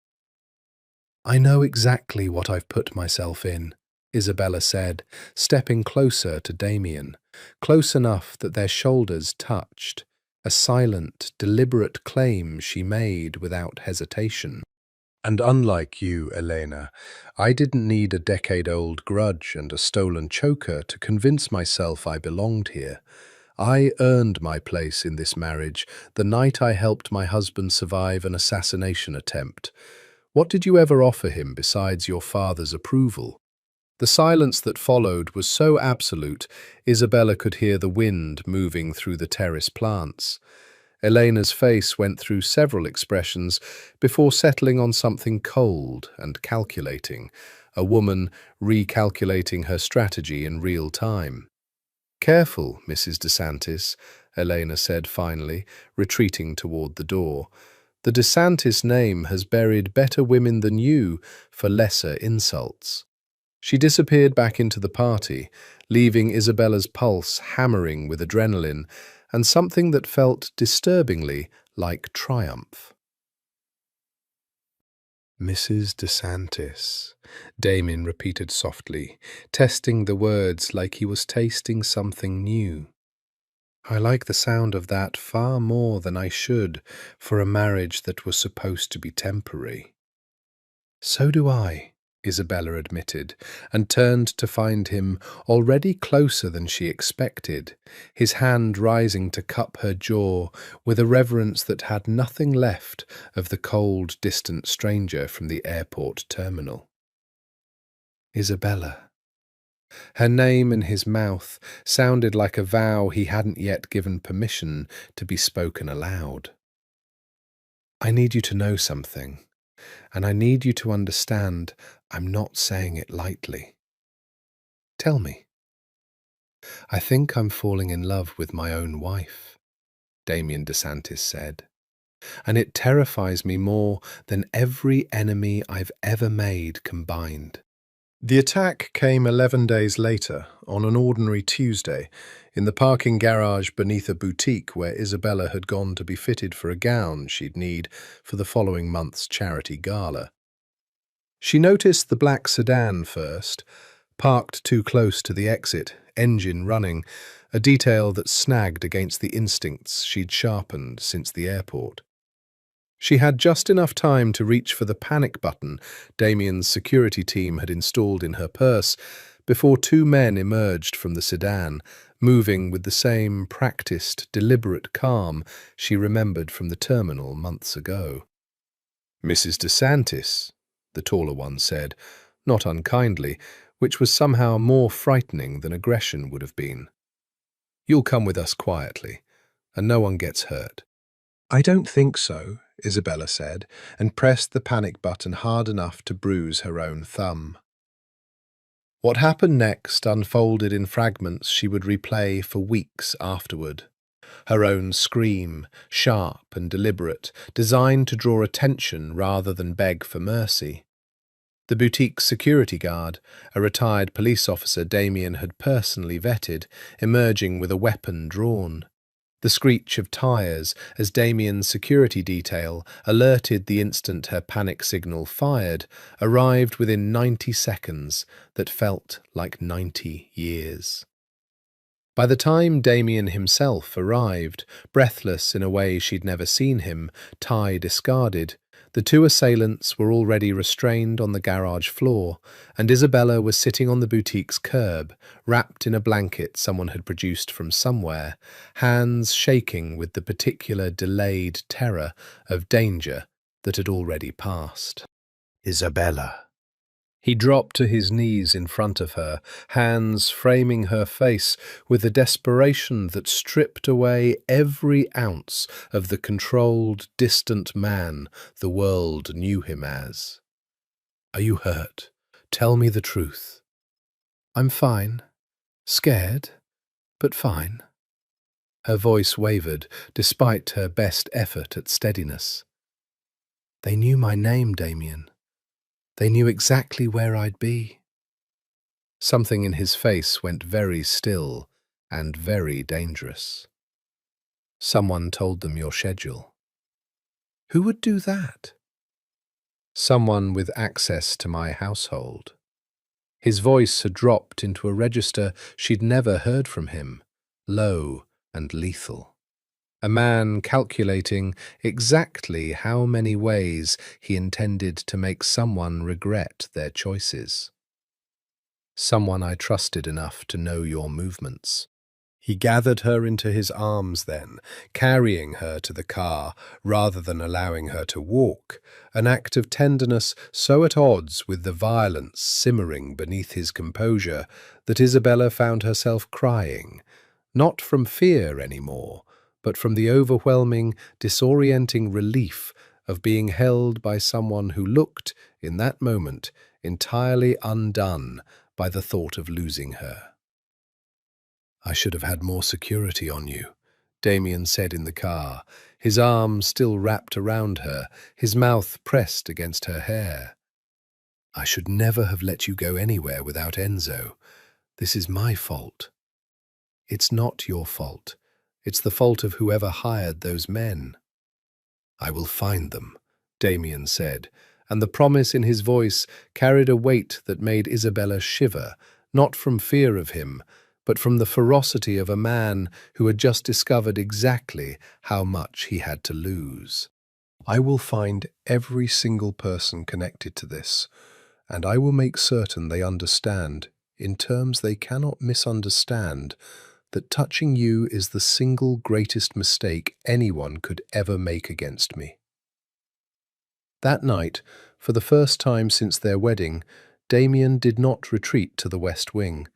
"I know exactly what I've put myself in," Isabella said, stepping closer to Damien, close enough that their shoulders touched, a silent, deliberate claim she made without hesitation. "And unlike you, Elena, I didn't need a decade-old grudge and a stolen choker to convince myself I belonged here. I earned my place in this marriage the night I helped my husband survive an assassination attempt. What did you ever offer him besides your father's approval?" The silence that followed was so absolute, Isabella could hear the wind moving through the terrace plants. Elena's face went through several expressions before settling on something cold and calculating, a woman recalculating her strategy in real time. "Careful, Mrs. DeSantis," Elena said finally, retreating toward the door. "The DeSantis name has buried better women than you for lesser insults." She disappeared back into the party, leaving Isabella's pulse hammering with adrenaline and something that felt disturbingly like triumph. "Mrs. DeSantis," Damien repeated softly, testing the words like he was tasting something new. "I like the sound of that far more than I should for a marriage that was supposed to be temporary." "So do I," Isabella admitted, and turned to find him already closer than she expected, his hand rising to cup her jaw with a reverence that had nothing left of the cold, distant stranger from the airport terminal. Isabella. Her name in his mouth sounded like a vow he hadn't yet given permission to be spoken aloud. I need you to know something, and I need you to understand I'm not saying it lightly. Tell me. I think I'm falling in love with my own wife, Damien DeSantis said, and it terrifies me more than every enemy I've ever made combined. The attack came 11 days later, on an ordinary Tuesday, in the parking garage beneath a boutique where Isabella had gone to be fitted for a gown she'd need for the following month's charity gala. She noticed the black sedan first, parked too close to the exit, engine running, a detail that snagged against the instincts she'd sharpened since the airport. She had just enough time to reach for the panic button Damien's security team had installed in her purse before two men emerged from the sedan, moving with the same practiced, deliberate calm she remembered from the terminal months ago. Mrs. DeSantis, the taller one said, not unkindly, which was somehow more frightening than aggression would have been. You'll come with us quietly, and no one gets hurt. I don't think so, Isabella said, and pressed the panic button hard enough to bruise her own thumb. What happened next unfolded in fragments she would replay for weeks afterward. Her own scream, sharp and deliberate, designed to draw attention rather than beg for mercy. The boutique's security guard, a retired police officer Damien had personally vetted, emerging with a weapon drawn. The screech of tyres as Damien's security detail alerted the instant her panic signal fired, arrived within 90 seconds that felt like 90 years. By the time Damien himself arrived, breathless in a way she'd never seen him, tie discarded, the two assailants were already restrained on the garage floor, and Isabella was sitting on the boutique's curb, wrapped in a blanket someone had produced from somewhere, hands shaking with the particular delayed terror of danger that had already passed. Isabella. He dropped to his knees in front of her, hands framing her face with a desperation that stripped away every ounce of the controlled, distant man the world knew him as. Are you hurt? Tell me the truth. I'm fine. Scared, but fine. Her voice wavered, despite her best effort at steadiness. They knew my name, Damien. They knew exactly where I'd be. Something in his face went very still and very dangerous. Someone told them your schedule. Who would do that? Someone with access to my household. His voice had dropped into a register she'd never heard from him, low and lethal. A man calculating exactly how many ways he intended to make someone regret their choices. Someone I trusted enough to know your movements. He gathered her into his arms then, carrying her to the car rather than allowing her to walk, an act of tenderness so at odds with the violence simmering beneath his composure that Isabella found herself crying, not from fear anymore, but from the overwhelming, disorienting relief of being held by someone who looked, in that moment, entirely undone by the thought of losing her. I should have had more security on you, Damien said in the car, his arms still wrapped around her, his mouth pressed against her hair. I should never have let you go anywhere without Enzo. This is my fault. It's not your fault. It's the fault of whoever hired those men. I will find them, Damien said, and the promise in his voice carried a weight that made Isabella shiver, not from fear of him, but from the ferocity of a man who had just discovered exactly how much he had to lose. I will find every single person connected to this, and I will make certain they understand, in terms they cannot misunderstand, that touching you is the single greatest mistake anyone could ever make against me." That night, for the first time since their wedding, Damien did not retreat to the West Wing.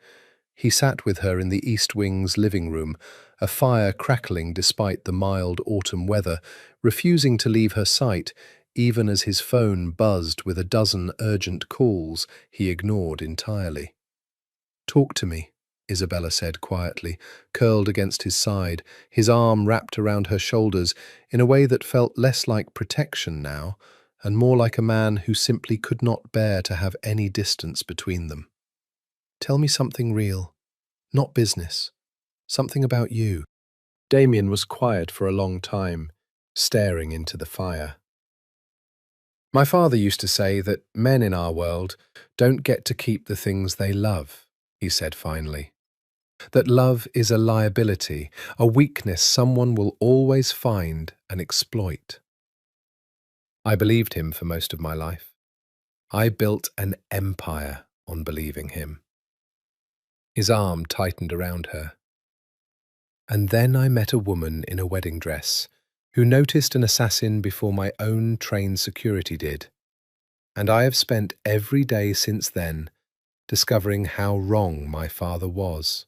He sat with her in the East Wing's living room, a fire crackling despite the mild autumn weather, refusing to leave her sight, even as his phone buzzed with a dozen urgent calls he ignored entirely. "Talk to me," Isabella said quietly, curled against his side, his arm wrapped around her shoulders in a way that felt less like protection now, and more like a man who simply could not bear to have any distance between them. "Tell me something real, not business. Something about you." Damien was quiet for a long time, staring into the fire. "My father used to say that men in our world don't get to keep the things they love," he said finally. "That love is a liability, a weakness someone will always find and exploit." I believed him for most of my life. I built an empire on believing him. His arm tightened around her. "And then I met a woman in a wedding dress who noticed an assassin before my own trained security did. And I have spent every day since then discovering how wrong my father was,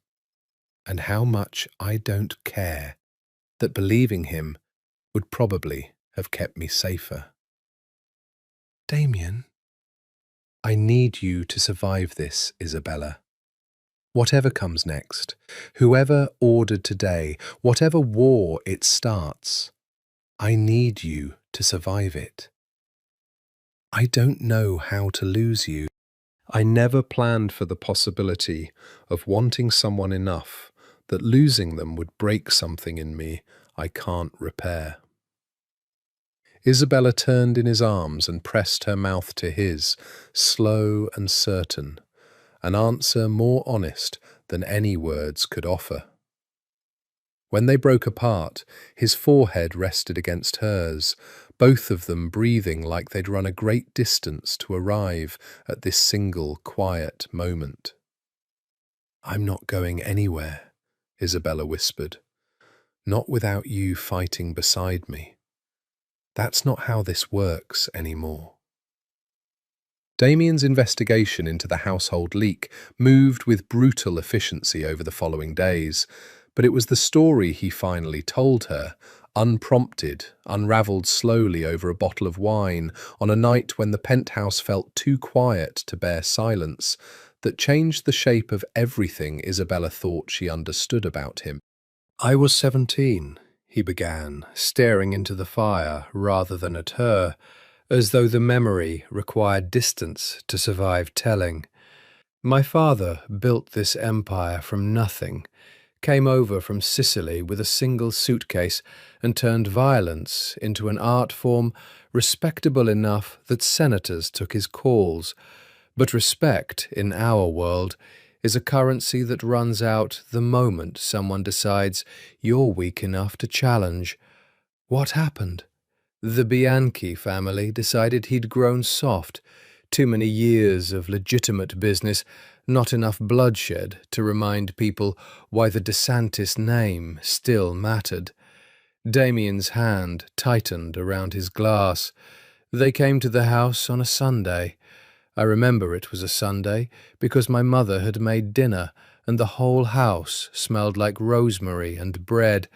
and how much I don't care that believing him would probably have kept me safer." "Damien, I need you to survive this, Isabella. Whatever comes next, whoever ordered today, whatever war it starts, I need you to survive it. I don't know how to lose you. I never planned for the possibility of wanting someone enough that losing them would break something in me I can't repair." Isabella turned in his arms and pressed her mouth to his, slow and certain, an answer more honest than any words could offer. When they broke apart, his forehead rested against hers, both of them breathing like they'd run a great distance to arrive at this single quiet moment. "I'm not going anywhere," Isabella whispered. "Not without you fighting beside me. That's not how this works anymore." Damien's investigation into the household leak moved with brutal efficiency over the following days, but it was the story he finally told her, unprompted, unravelled slowly over a bottle of wine on a night when the penthouse felt too quiet to bear silence, that changed the shape of everything Isabella thought she understood about him. "I was 17, he began, staring into the fire rather than at her, as though the memory required distance to survive telling. "My father built this empire from nothing, came over from Sicily with a single suitcase and turned violence into an art form respectable enough that senators took his calls. But respect, in our world, is a currency that runs out the moment someone decides you're weak enough to challenge. What happened? The Bianchi family decided he'd grown soft. Too many years of legitimate business, not enough bloodshed to remind people why the DeSantis name still mattered. Damien's hand tightened around his glass. They came to the house on a Sunday. I remember it was a Sunday because my mother had made dinner and the whole house smelled like rosemary and bread,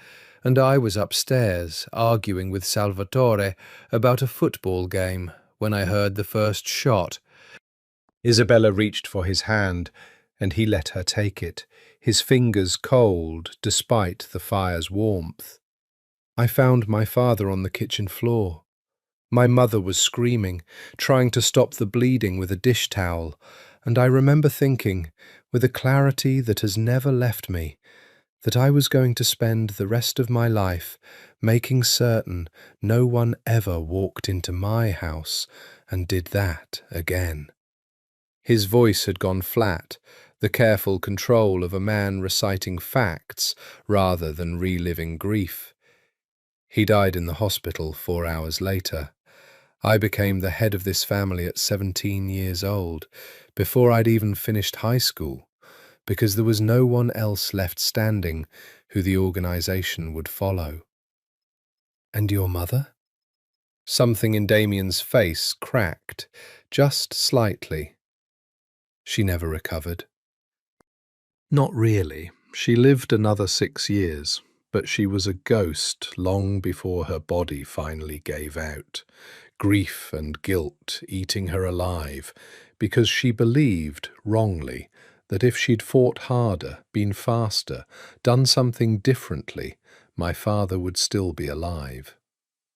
and I was upstairs arguing with Salvatore about a football game when I heard the first shot." Isabella reached for his hand, and he let her take it, his fingers cold despite the fire's warmth. "I found my father on the kitchen floor. My mother was screaming, trying to stop the bleeding with a dish towel, and I remember thinking, with a clarity that has never left me, that I was going to spend the rest of my life making certain no one ever walked into my house and did that again." His voice had gone flat, the careful control of a man reciting facts rather than reliving grief. "He died in the hospital 4 hours later. I became the head of this family at 17 years old, before I'd even finished high school, because there was no one else left standing who the organization would follow. And your mother? Something in Damien's face cracked, just slightly. She never recovered. Not really. She lived another 6 years, but she was a ghost long before her body finally gave out. Grief and guilt eating her alive, because she believed, wrongly, that if she'd fought harder, been faster, done something differently, my father would still be alive.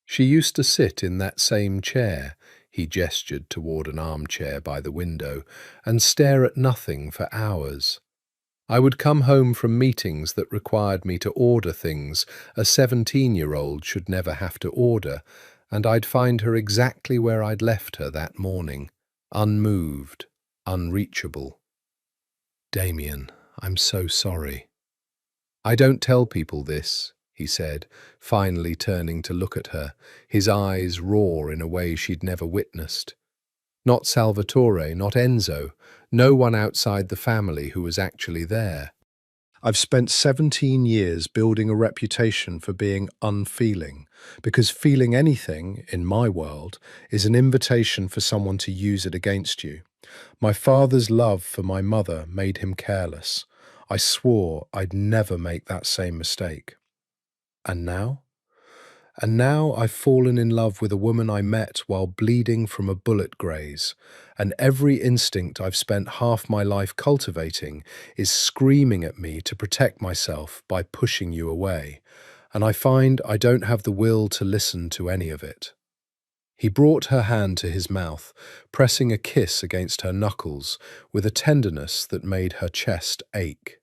She used to sit in that same chair, he gestured toward an armchair by the window, and stare at nothing for hours. I would come home from meetings that required me to order things a 17-year-old should never have to order, and I'd find her exactly where I'd left her that morning, unmoved, unreachable. Damien, I'm so sorry. I don't tell people this, he said, finally turning to look at her, his eyes raw in a way she'd never witnessed. Not Salvatore, not Enzo, no one outside the family who was actually there. I've spent 17 years building a reputation for being unfeeling, because feeling anything, in my world, is an invitation for someone to use it against you. My father's love for my mother made him careless. I swore I'd never make that same mistake. And now? And now I've fallen in love with a woman I met while bleeding from a bullet graze, and every instinct I've spent half my life cultivating is screaming at me to protect myself by pushing you away, and I find I don't have the will to listen to any of it. He brought her hand to his mouth, pressing a kiss against her knuckles with a tenderness that made her chest ache.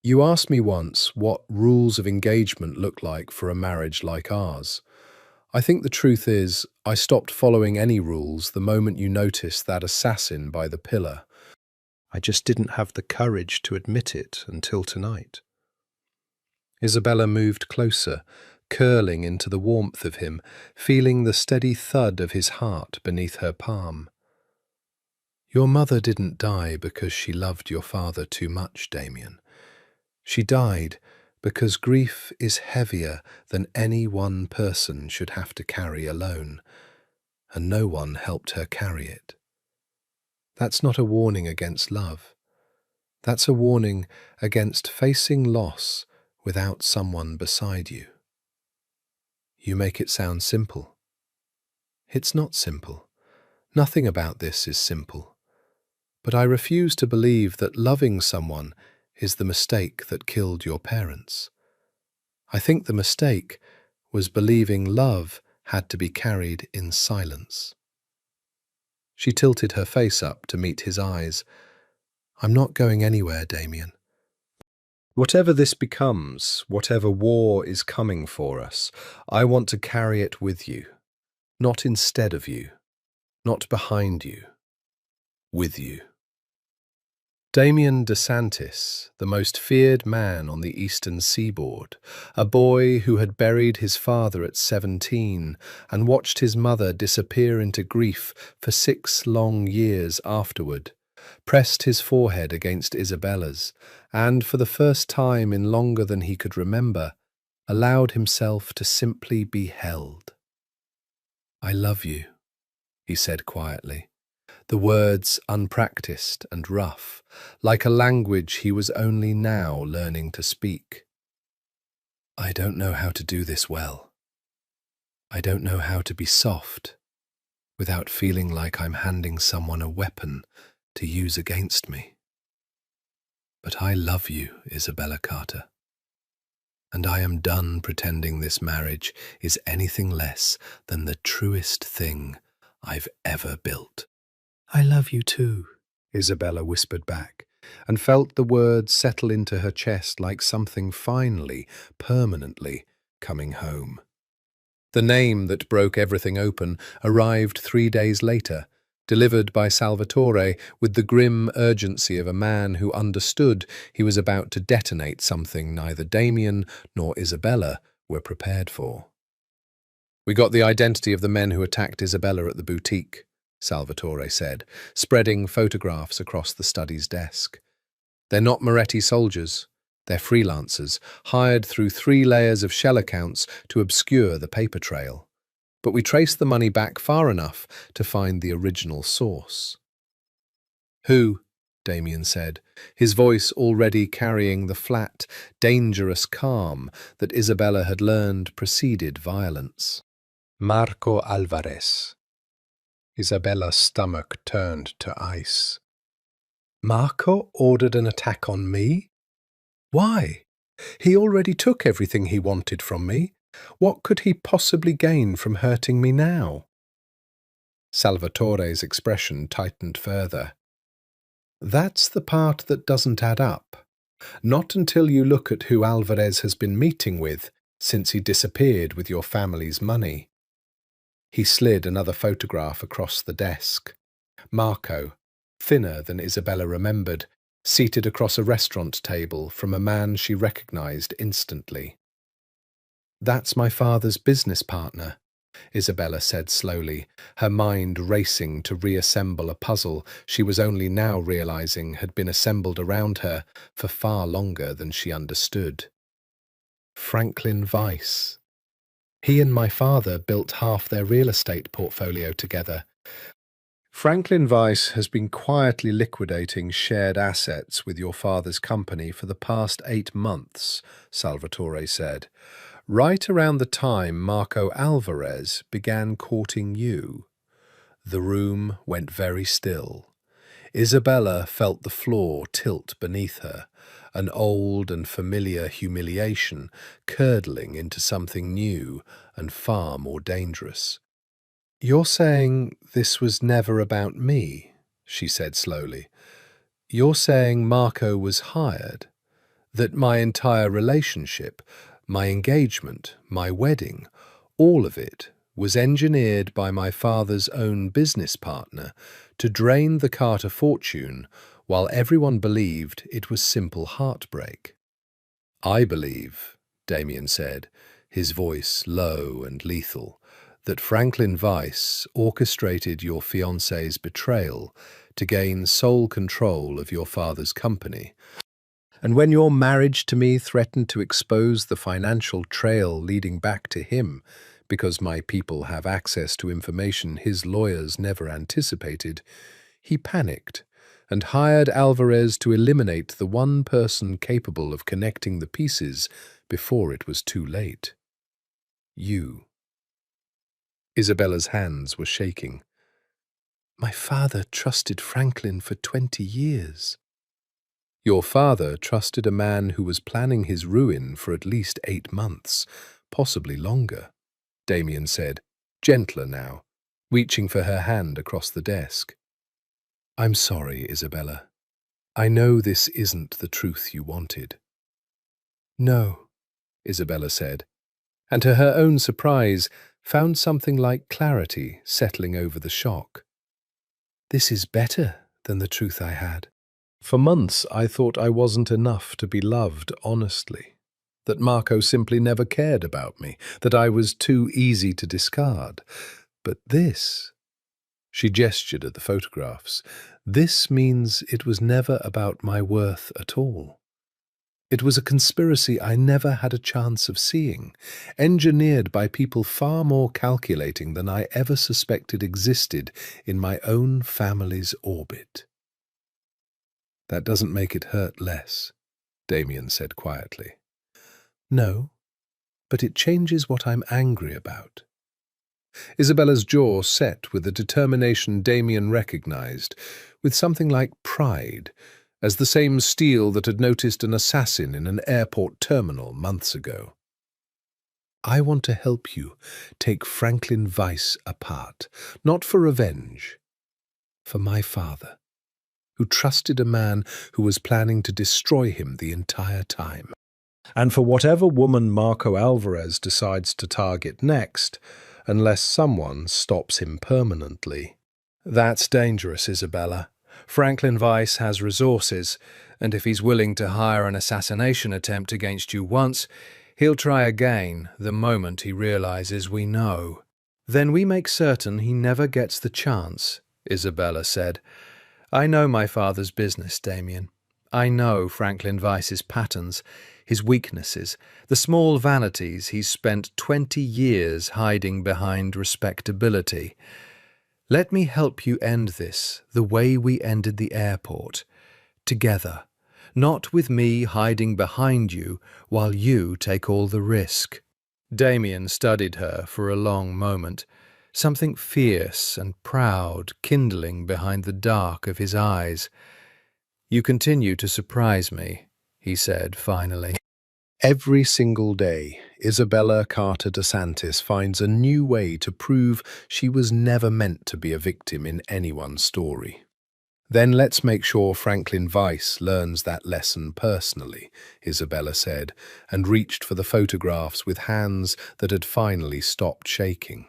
You asked me once what rules of engagement look like for a marriage like ours. I think the truth is, I stopped following any rules the moment you noticed that assassin by the pillar. I just didn't have the courage to admit it until tonight. Isabella moved closer, curling into the warmth of him, feeling the steady thud of his heart beneath her palm. Your mother didn't die because she loved your father too much, Damien. She died because grief is heavier than any one person should have to carry alone, and no one helped her carry it. That's not a warning against love. That's a warning against facing loss without someone beside you. You make it sound simple. It's not simple. Nothing about this is simple. But I refuse to believe that loving someone is the mistake that killed your parents. I think the mistake was believing love had to be carried in silence. She tilted her face up to meet his eyes. I'm not going anywhere, Damien. Whatever this becomes, whatever war is coming for us, I want to carry it with you, not instead of you, not behind you, with you. Damien DeSantis, the most feared man on the eastern seaboard, a boy who had buried his father at 17 and watched his mother disappear into grief for 6 long years afterward, pressed his forehead against Isabella's and, for the first time in longer than he could remember, allowed himself to simply be held. I love you, he said quietly. The words unpracticed and rough, like a language he was only now learning to speak. I don't know how to do this well. I don't know how to be soft, without feeling like I'm handing someone a weapon to use against me. But I love you, Isabella Carter, and I am done pretending this marriage is anything less than the truest thing I've ever built. I love you too, Isabella whispered back, and felt the words settle into her chest like something finally, permanently coming home. The name that broke everything open arrived 3 days later, delivered by Salvatore with the grim urgency of a man who understood he was about to detonate something neither Damien nor Isabella were prepared for. We got the identity of the men who attacked Isabella at the boutique, Salvatore said, spreading photographs across the study's desk. They're not Moretti soldiers. They're freelancers, hired through 3 layers of shell accounts to obscure the paper trail. But we traced the money back far enough to find the original source. Who? Damien said, his voice already carrying the flat, dangerous calm that Isabella had learned preceded violence. Marco Alvarez. Isabella's stomach turned to ice. Marco ordered an attack on me? Why? He already took everything he wanted from me. What could he possibly gain from hurting me now? Salvatore's expression tightened further. That's the part that doesn't add up. Not until you look at who Alvarez has been meeting with since he disappeared with your family's money. He slid another photograph across the desk. Marco, thinner than Isabella remembered, seated across a restaurant table from a man she recognized instantly. That's my father's business partner, Isabella said slowly, her mind racing to reassemble a puzzle she was only now realizing had been assembled around her for far longer than she understood. Franklin Weiss. He and my father built half their real estate portfolio together. Franklin Weiss has been quietly liquidating shared assets with your father's company for the past 8 months, Salvatore said, right around the time Marco Alvarez began courting you. The room went very still. Isabella felt the floor tilt beneath her, an old and familiar humiliation curdling into something new and far more dangerous. You're saying this was never about me, she said slowly. You're saying Marco was hired, that my entire relationship, my engagement, my wedding, all of it was engineered by my father's own business partner to drain the Carter fortune while everyone believed it was simple heartbreak. I believe, Damien said, his voice low and lethal, that Franklin Weiss orchestrated your fiancé's betrayal to gain sole control of your father's company. And when your marriage to me threatened to expose the financial trail leading back to him, because my people have access to information his lawyers never anticipated, he panicked and hired Alvarez to eliminate the one person capable of connecting the pieces before it was too late. You. Isabella's hands were shaking. My father trusted Franklin for 20 years. Your father trusted a man who was planning his ruin for at least 8 months, possibly longer, Damien said, gentler now, reaching for her hand across the desk. I'm sorry, Isabella. I know this isn't the truth you wanted. No, Isabella said, and to her own surprise, found something like clarity settling over the shock. This is better than the truth I had. For months I thought I wasn't enough to be loved honestly, that Marco simply never cared about me, that I was too easy to discard. But this, she gestured at the photographs, this means it was never about my worth at all. It was a conspiracy I never had a chance of seeing, engineered by people far more calculating than I ever suspected existed in my own family's orbit. That doesn't make it hurt less, Damien said quietly. No, but it changes what I'm angry about. Isabella's jaw set with a determination Damien recognized, with something like pride, as the same steel that had noticed an assassin in an airport terminal months ago. I want to help you take Franklin Weiss apart, not for revenge, for my father, who trusted a man who was planning to destroy him the entire time. And for whatever woman Marco Alvarez decides to target next, unless someone stops him permanently. That's dangerous, Isabella. Franklin Weiss has resources, and if he's willing to hire an assassination attempt against you once, He'll try again the moment he realizes we know. Then we make certain he never gets the chance, Isabella said. I know my father's business, Damien. I know Franklin Weiss's patterns, his weaknesses, the small vanities he's spent 20 years hiding behind respectability. Let me help you end this the way we ended the airport, together, not with me hiding behind you while you take all the risk. Damien studied her for a long moment, something fierce and proud kindling behind the dark of his eyes. You continue to surprise me, he said finally. Every single day, Isabella Carter DeSantis finds a new way to prove she was never meant to be a victim in anyone's story. Then let's make sure Franklin Weiss learns that lesson personally, Isabella said, and reached for the photographs with hands that had finally stopped shaking.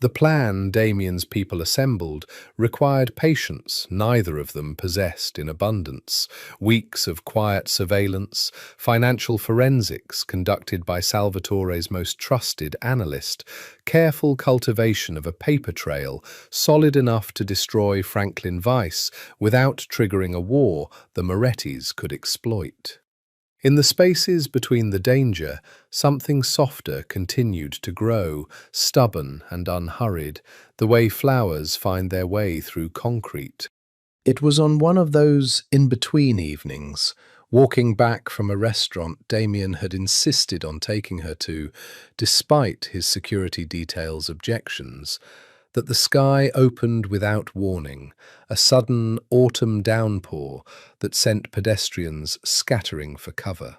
The plan Damien's people assembled required patience neither of them possessed in abundance, weeks of quiet surveillance, financial forensics conducted by Salvatore's most trusted analyst, careful cultivation of a paper trail solid enough to destroy Franklin Weiss without triggering a war the Morettis could exploit. In the spaces between the danger, something softer continued to grow, stubborn and unhurried, the way flowers find their way through concrete. It was on one of those in-between evenings, walking back from a restaurant Damien had insisted on taking her to, despite his security detail's objections, that the sky opened without warning, a sudden autumn downpour that sent pedestrians scattering for cover.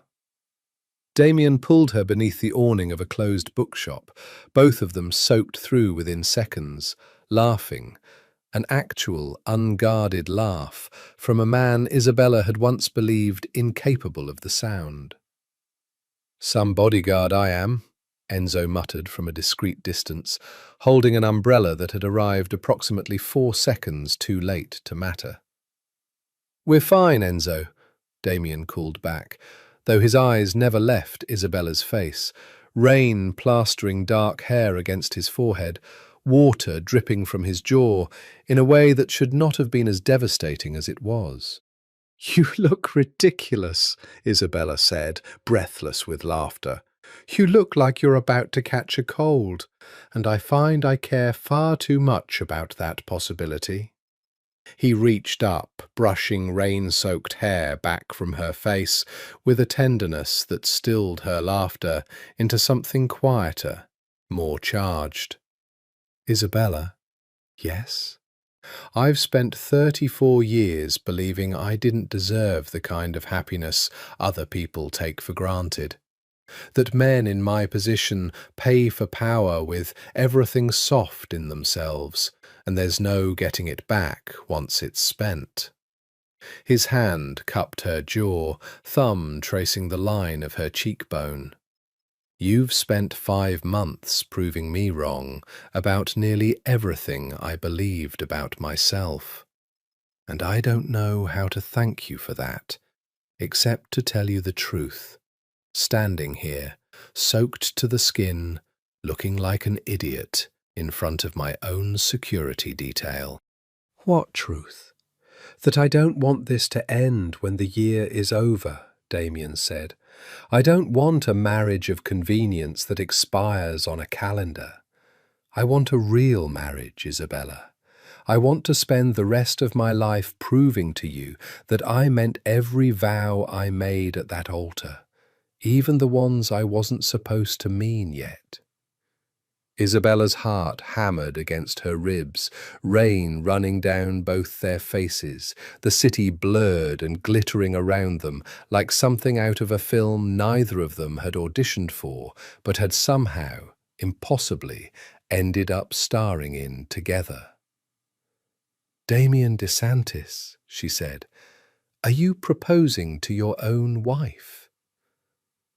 Damien pulled her beneath the awning of a closed bookshop, both of them soaked through within seconds, laughing, an actual, unguarded laugh from a man Isabella had once believed incapable of the sound. "Some bodyguard I am," Enzo muttered from a discreet distance, holding an umbrella that had arrived approximately 4 seconds too late to matter. "We're fine, Enzo," Damien called back, though his eyes never left Isabella's face, rain plastering dark hair against his forehead, water dripping from his jaw in a way that should not have been as devastating as it was. "You look ridiculous," Isabella said, breathless with laughter. "You look like you're about to catch a cold, and I find I care far too much about that possibility." He reached up, brushing rain-soaked hair back from her face with a tenderness that stilled her laughter into something quieter, more charged. "Isabella, yes? I've spent 34 years believing I didn't deserve the kind of happiness other people take for granted. That men in my position pay for power with everything soft in themselves, and there's no getting it back once it's spent." His hand cupped her jaw, thumb tracing the line of her cheekbone. "You've spent 5 months proving me wrong about nearly everything I believed about myself. And I don't know how to thank you for that, except to tell you the truth. Standing here, soaked to the skin, looking like an idiot in front of my own security detail." "What truth?" "That I don't want this to end when the year is over," Damien said. "I don't want a marriage of convenience that expires on a calendar. I want a real marriage, Isabella. I want to spend the rest of my life proving to you that I meant every vow I made at that altar, even the ones I wasn't supposed to mean yet." Isabella's heart hammered against her ribs, rain running down both their faces, the city blurred and glittering around them like something out of a film neither of them had auditioned for, but had somehow, impossibly, ended up starring in together. "Damien DeSantis," she said, "are you proposing to your own wife?"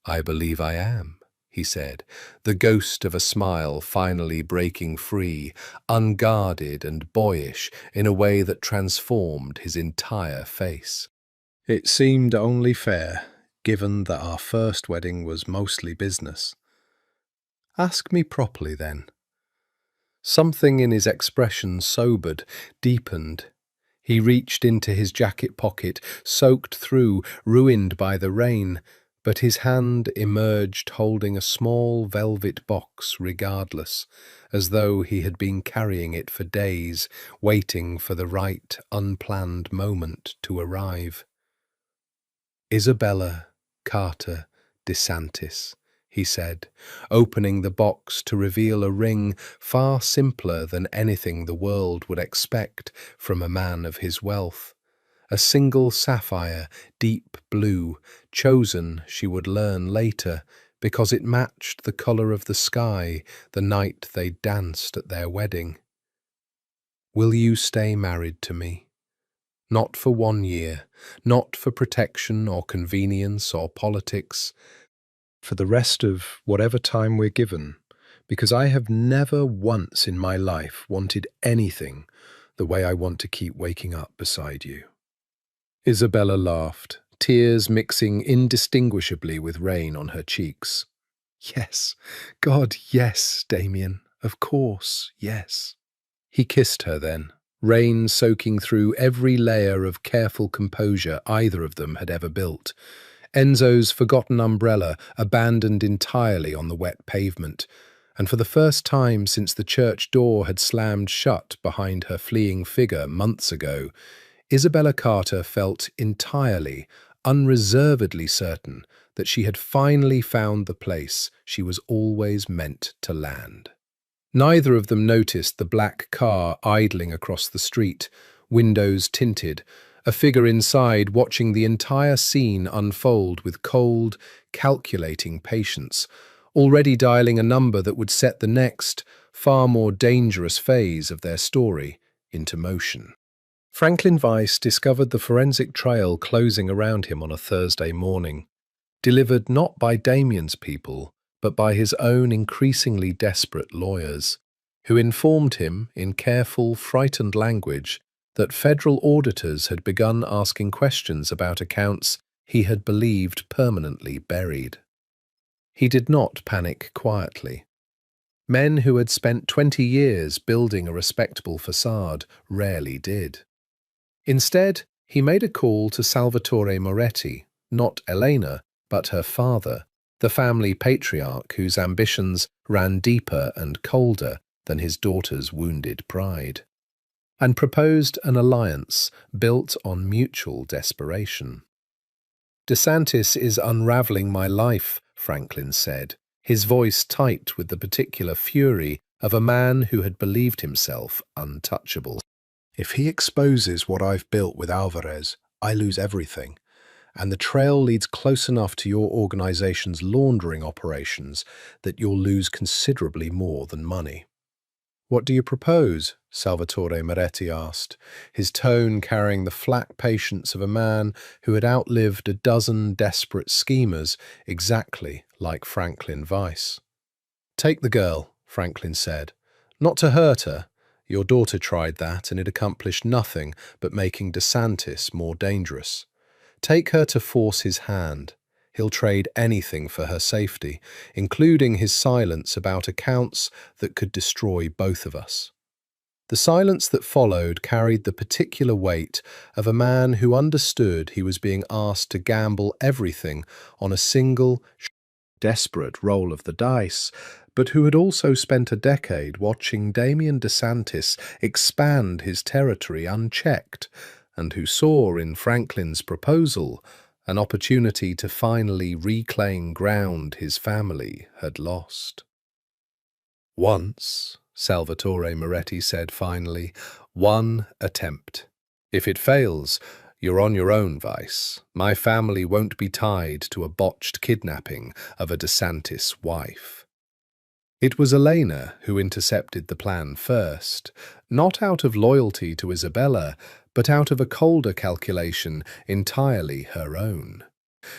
"I believe I am," he said, the ghost of a smile finally breaking free, unguarded and boyish in a way that transformed his entire face. "It seemed only fair," given that our first wedding was mostly business. Ask me properly, then. Something in his expression sobered, deepened. He reached into his jacket pocket, soaked through, ruined by the rain, but his hand emerged holding a small velvet box regardless, as though he had been carrying it for days, waiting for the right, unplanned moment to arrive. Isabella Carter DeSantis, he said, opening the box to reveal a ring far simpler than anything the world would expect from a man of his wealth. A single sapphire, deep blue, chosen, she would learn later, because it matched the colour of the sky the night they danced at their wedding. Will you stay married to me? Not for 1 year, not for protection or convenience or politics, for the rest of whatever time we're given, because I have never once in my life wanted anything the way I want to keep waking up beside you. Isabella laughed, tears mixing indistinguishably with rain on her cheeks. Yes, God, yes, Damien, of course, yes. He kissed her then, rain soaking through every layer of careful composure either of them had ever built. Enzo's forgotten umbrella abandoned entirely on the wet pavement, and for the first time since the church door had slammed shut behind her fleeing figure months ago, Isabella Carter felt entirely, unreservedly certain that she had finally found the place she was always meant to land. Neither of them noticed the black car idling across the street, windows tinted, a figure inside watching the entire scene unfold with cold, calculating patience, already dialing a number that would set the next, far more dangerous phase of their story into motion. Franklin Weiss discovered the forensic trail closing around him on a Thursday morning, delivered not by Damien's people, but by his own increasingly desperate lawyers, who informed him in careful, frightened language that federal auditors had begun asking questions about accounts he had believed permanently buried. He did not panic quietly. Men who had spent 20 years building a respectable facade rarely did. Instead, he made a call to Salvatore Moretti, not Elena, but her father, the family patriarch whose ambitions ran deeper and colder than his daughter's wounded pride, and proposed an alliance built on mutual desperation. DeSantis is unravelling my life, Franklin said, his voice tight with the particular fury of a man who had believed himself untouchable. If he exposes what I've built with Alvarez, I lose everything, and the trail leads close enough to your organization's laundering operations that you'll lose considerably more than money. What do you propose? Salvatore Moretti asked, his tone carrying the flat patience of a man who had outlived a dozen desperate schemers exactly like Franklin Weiss. Take the girl, Franklin said. Not to hurt her. Your daughter tried that, and it accomplished nothing but making DeSantis more dangerous. Take her to force his hand. He'll trade anything for her safety, including his silence about accounts that could destroy both of us. The silence that followed carried the particular weight of a man who understood he was being asked to gamble everything on a single, desperate roll of the dice, but who had also spent a decade watching Damien DeSantis expand his territory unchecked, and who saw in Franklin's proposal an opportunity to finally reclaim ground his family had lost. Once, Salvatore Moretti said finally, one attempt. If it fails, you're on your own, Weiss. My family won't be tied to a botched kidnapping of a DeSantis wife. It was Elena who intercepted the plan first, not out of loyalty to Isabella, but out of a colder calculation entirely her own.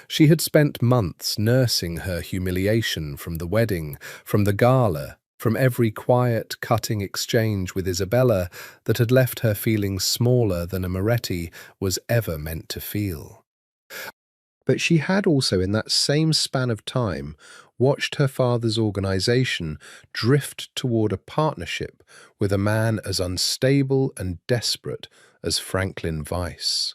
She had spent months nursing her humiliation from the wedding, from the gala, from every quiet, cutting exchange with Isabella that had left her feeling smaller than a Moretti was ever meant to feel. But she had also, in that same span of time, watched her father's organization drift toward a partnership with a man as unstable and desperate as Franklin Weiss.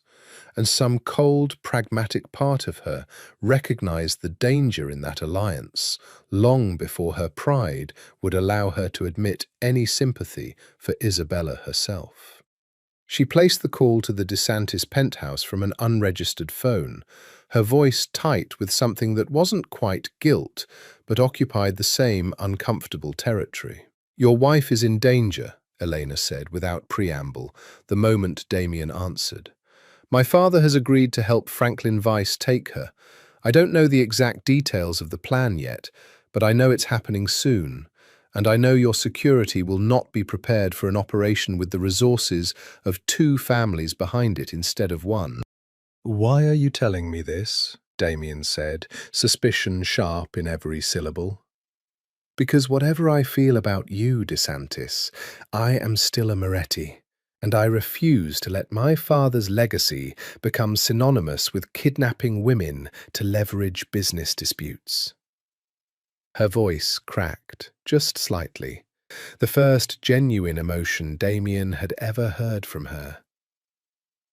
And some cold, pragmatic part of her recognized the danger in that alliance long before her pride would allow her to admit any sympathy for Isabella herself. She placed the call to the DeSantis penthouse from an unregistered phone, her voice tight with something that wasn't quite guilt, but occupied the same uncomfortable territory. "Your wife is in danger," Elena said without preamble, the moment Damien answered. "My father has agreed to help Franklin Weiss take her. I don't know the exact details of the plan yet, but I know it's happening soon. And I know your security will not be prepared for an operation with the resources of 2 families behind it instead of 1. "Why are you telling me this?" Damien said, suspicion sharp in every syllable. "Because whatever I feel about you, DeSantis, I am still a Moretti, and I refuse to let my father's legacy become synonymous with kidnapping women to leverage business disputes." Her voice cracked, just slightly, the first genuine emotion Damien had ever heard from her.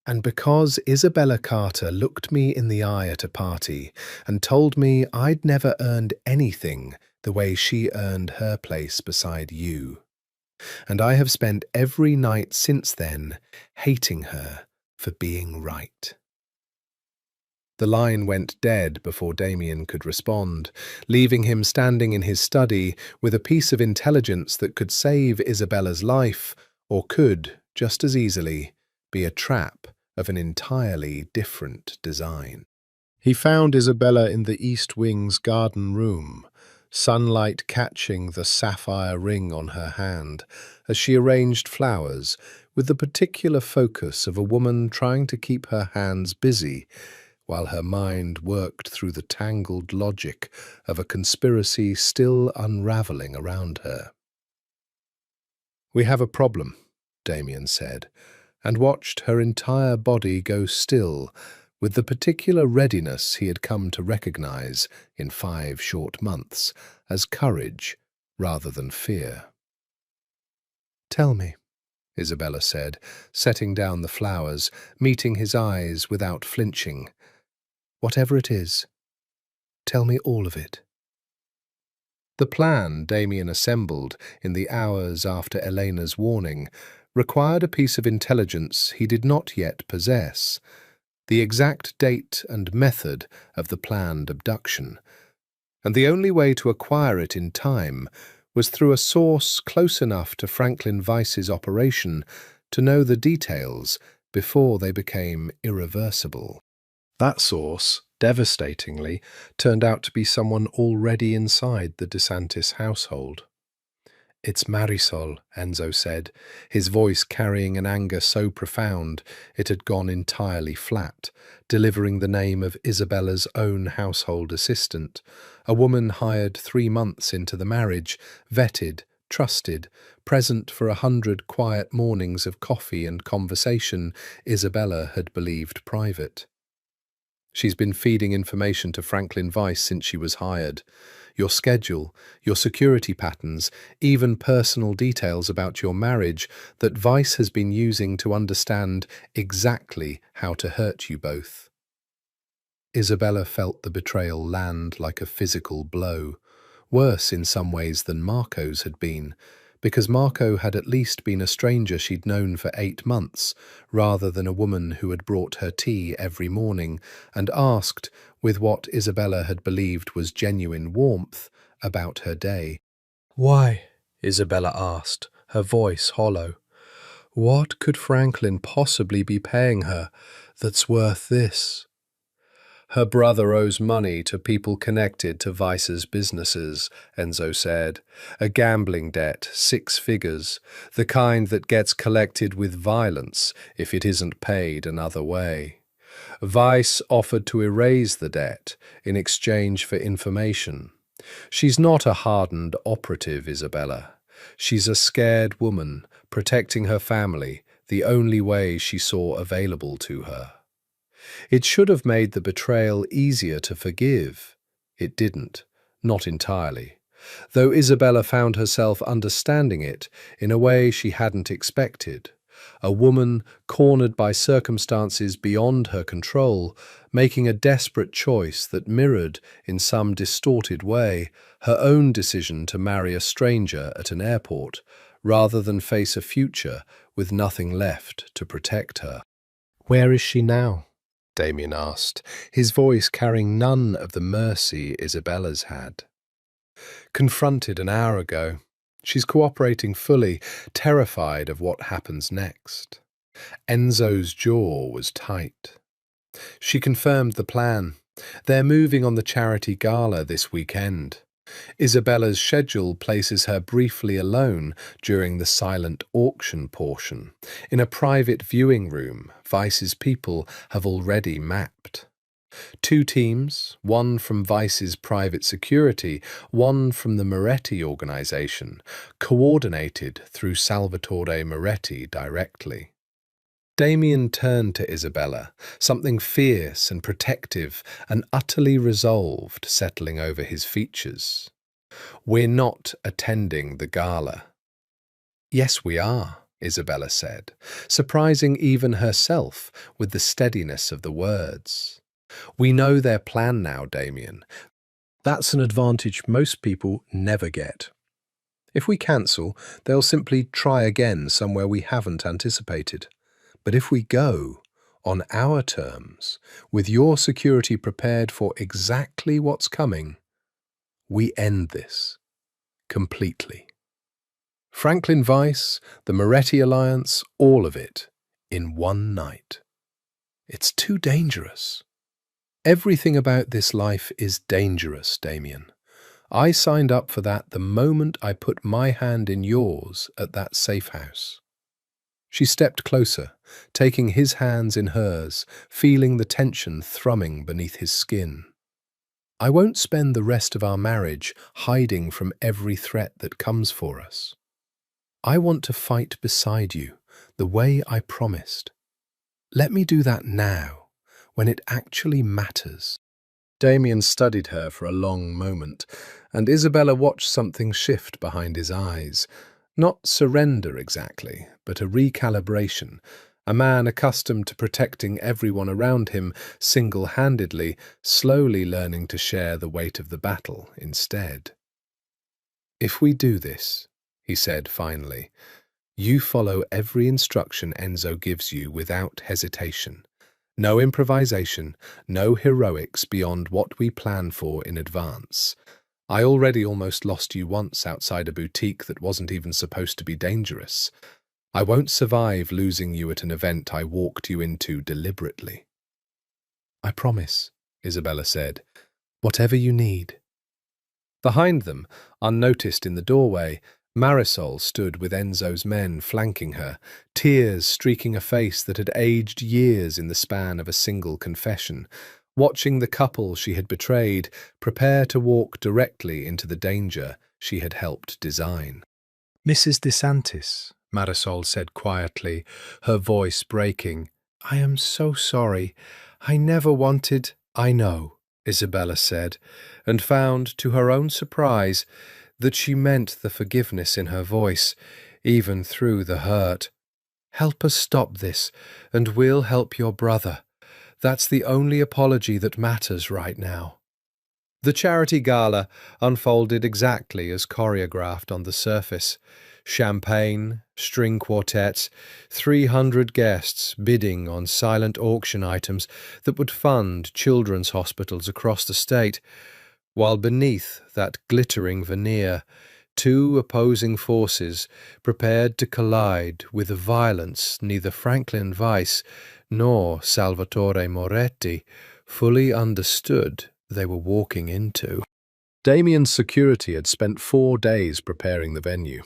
"And because Isabella Carter looked me in the eye at a party and told me I'd never earned anything the way she earned her place beside you. And I have spent every night since then hating her for being right." The line went dead before Damien could respond, leaving him standing in his study with a piece of intelligence that could save Isabella's life, or could, just as easily, be a trap of an entirely different design. He found Isabella in the East Wing's garden room, sunlight catching the sapphire ring on her hand as she arranged flowers with the particular focus of a woman trying to keep her hands busy while her mind worked through the tangled logic of a conspiracy still unraveling around her. "We have a problem," Damien said, and watched her entire body go still with the particular readiness he had come to recognize in 5 short months as courage rather than fear. "Tell me," Isabella said, setting down the flowers, meeting his eyes without flinching. "Whatever it is, tell me all of it." The plan Damien assembled in the hours after Elena's warning required a piece of intelligence he did not yet possess, the exact date and method of the planned abduction, and the only way to acquire it in time was through a source close enough to Franklin Weiss's operation to know the details before they became irreversible. That source, devastatingly, turned out to be someone already inside the DeSantis household. "It's Marisol," Enzo said, his voice carrying an anger so profound it had gone entirely flat, delivering the name of Isabella's own household assistant, a woman hired 3 months into the marriage, vetted, trusted, present for 100 quiet mornings of coffee and conversation Isabella had believed private. "She's been feeding information to Franklin Weiss since she was hired. Your schedule, your security patterns, even personal details about your marriage that Weiss has been using to understand exactly how to hurt you both." Isabella felt the betrayal land like a physical blow, worse in some ways than Marco's had been, because Marco had at least been a stranger she'd known for 8 months, rather than a woman who had brought her tea every morning and asked, with what Isabella had believed was genuine warmth, about her day. "Why?" Isabella asked, her voice hollow. "What could Franklin possibly be paying her that's worth this?" "Her brother owes money to people connected to Weiss's businesses," Enzo said. "A gambling debt, 6 figures, the kind that gets collected with violence if it isn't paid another way. Weiss offered to erase the debt in exchange for information. She's not a hardened operative, Isabella. She's a scared woman, protecting her family, the only way she saw available to her. It should have made the betrayal easier to forgive. It didn't, not entirely, though Isabella found herself understanding it in a way she hadn't expected. A woman cornered by circumstances beyond her control, making a desperate choice that mirrored, in some distorted way, her own decision to marry a stranger at an airport, rather than face a future with nothing left to protect her. "Where is she now?" Damien asked, his voice carrying none of the mercy Isabella's had. "Confronted an hour ago. She's cooperating fully, terrified of what happens next." Enzo's jaw was tight. She confirmed the plan. They're moving on the charity gala this weekend. Isabella's schedule places her briefly alone during the silent auction portion, in a private viewing room Vice's people have already mapped. 2 teams, one from Vice's private security, one from the Moretti organization, coordinated through Salvatore Moretti directly. Damien turned to Isabella, something fierce and protective and utterly resolved settling over his features. "We're not attending the gala." "Yes, we are," Isabella said, surprising even herself with the steadiness of the words. "We know their plan now, Damien. That's an advantage most people never get. If we cancel, they'll simply try again somewhere we haven't anticipated. But if we go, on our terms, with your security prepared for exactly what's coming, we end this. Completely. Franklin Vice, the Moretti Alliance, all of it, in one night. It's too dangerous. Everything about this life is dangerous, Damien. I signed up for that the moment I put my hand in yours at that safe house." She stepped closer, taking his hands in hers, feeling the tension thrumming beneath his skin. "I won't spend the rest of our marriage hiding from every threat that comes for us. I want to fight beside you, the way I promised. Let me do that now, when it actually matters." Damien studied her for a long moment, and Isabella watched something shift behind his eyes. Not surrender exactly, but a recalibration. A man accustomed to protecting everyone around him single-handedly, slowly learning to share the weight of the battle instead. "If we do this," he said finally, "you follow every instruction Enzo gives you without hesitation. No improvisation, no heroics beyond what we plan for in advance. I already almost lost you once outside a boutique that wasn't even supposed to be dangerous. I won't survive losing you at an event I walked you into deliberately." "I promise," Isabella said. "Whatever you need." Behind them, unnoticed in the doorway, Marisol stood with Enzo's men flanking her, tears streaking a face that had aged years in the span of a single confession, watching the couple she had betrayed prepare to walk directly into the danger she had helped design. "Mrs. DeSantis," Marisol said quietly, her voice breaking, "I am so sorry. I never wanted—" "I know," Isabella said, and found, to her own surprise, that she meant the forgiveness in her voice, even through the hurt. "Help us stop this, and we'll help your brother. That's the only apology that matters right now." The charity gala unfolded exactly as choreographed on the surface. Champagne, string quartets, 300 guests bidding on silent auction items that would fund children's hospitals across the state, while beneath that glittering veneer, 2 opposing forces prepared to collide with a violence neither Franklin Vice nor Salvatore Moretti fully understood they were walking into. Damien's security had spent 4 days preparing the venue.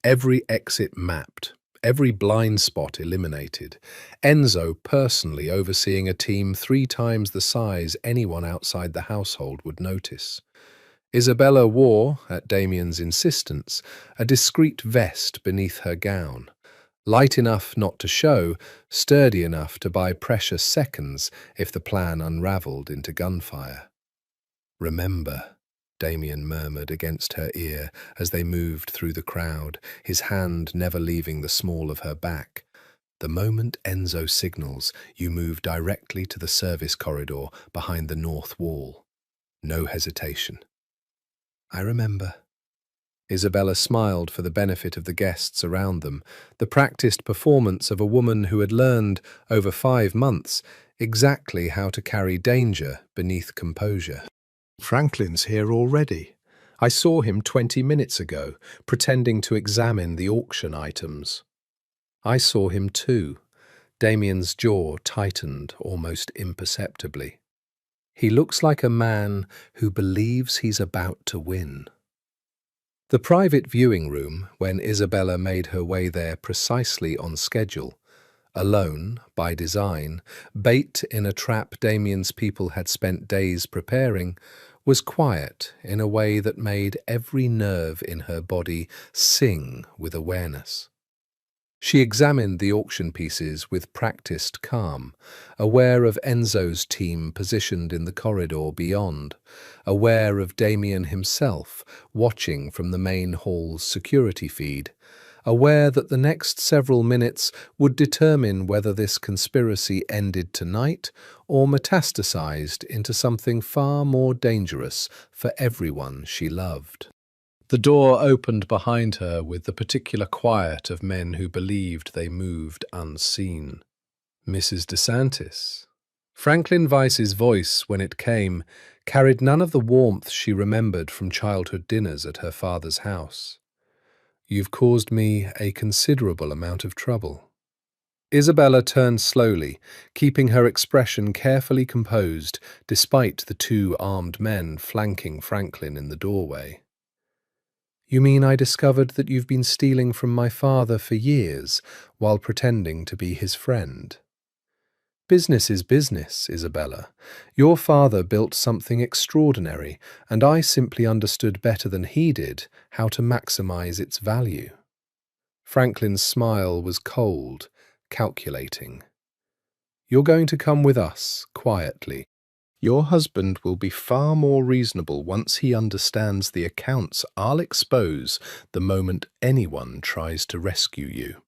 Every exit mapped, every blind spot eliminated. Enzo personally overseeing a team 3 times the size anyone outside the household would notice. Isabella wore, at Damien's insistence, a discreet vest beneath her gown. Light enough not to show, sturdy enough to buy precious seconds if the plan unravelled into gunfire. "Remember," Damien murmured against her ear as they moved through the crowd, his hand never leaving the small of her back. "The moment Enzo signals, you move directly to the service corridor behind the north wall. No hesitation." "I remember." Isabella smiled for the benefit of the guests around them, the practiced performance of a woman who had learned, over 5 months, exactly how to carry danger beneath composure. "Franklin's here already. I saw him 20 minutes ago, pretending to examine the auction items." "I saw him too." Damien's jaw tightened almost imperceptibly. "He looks like a man who believes he's about to win." The private viewing room, when Isabella made her way there precisely on schedule, alone, by design, bait in a trap Damien's people had spent days preparing, was quiet in a way that made every nerve in her body sing with awareness. She examined the auction pieces with practiced calm, aware of Enzo's team positioned in the corridor beyond, aware of Damien himself watching from the main hall's security feed, aware that the next several minutes would determine whether this conspiracy ended tonight or metastasized into something far more dangerous for everyone she loved. The door opened behind her with the particular quiet of men who believed they moved unseen. "Mrs. DeSantis." Franklin Weiss's voice, when it came, carried none of the warmth she remembered from childhood dinners at her father's house. "You've caused me a considerable amount of trouble." Isabella turned slowly, keeping her expression carefully composed despite the 2 armed men flanking Franklin in the doorway. "You mean I discovered that you've been stealing from my father for years while pretending to be his friend?" "Business is business, Isabella. Your father built something extraordinary, and I simply understood better than he did how to maximize its value." Franklin's smile was cold, calculating. "You're going to come with us, quietly. Your husband will be far more reasonable once he understands the accounts I'll expose the moment anyone tries to rescue you."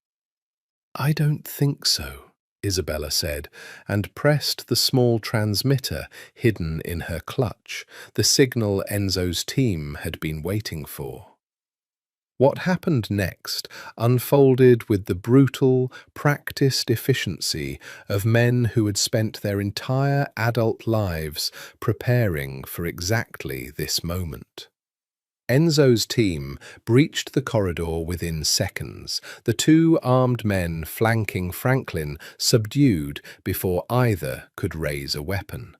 "I don't think so," Isabella said, and pressed the small transmitter hidden in her clutch, the signal Enzo's team had been waiting for. What happened next unfolded with the brutal, practiced efficiency of men who had spent their entire adult lives preparing for exactly this moment. Enzo's team breached the corridor within seconds, the 2 armed men flanking Franklin subdued before either could raise a weapon.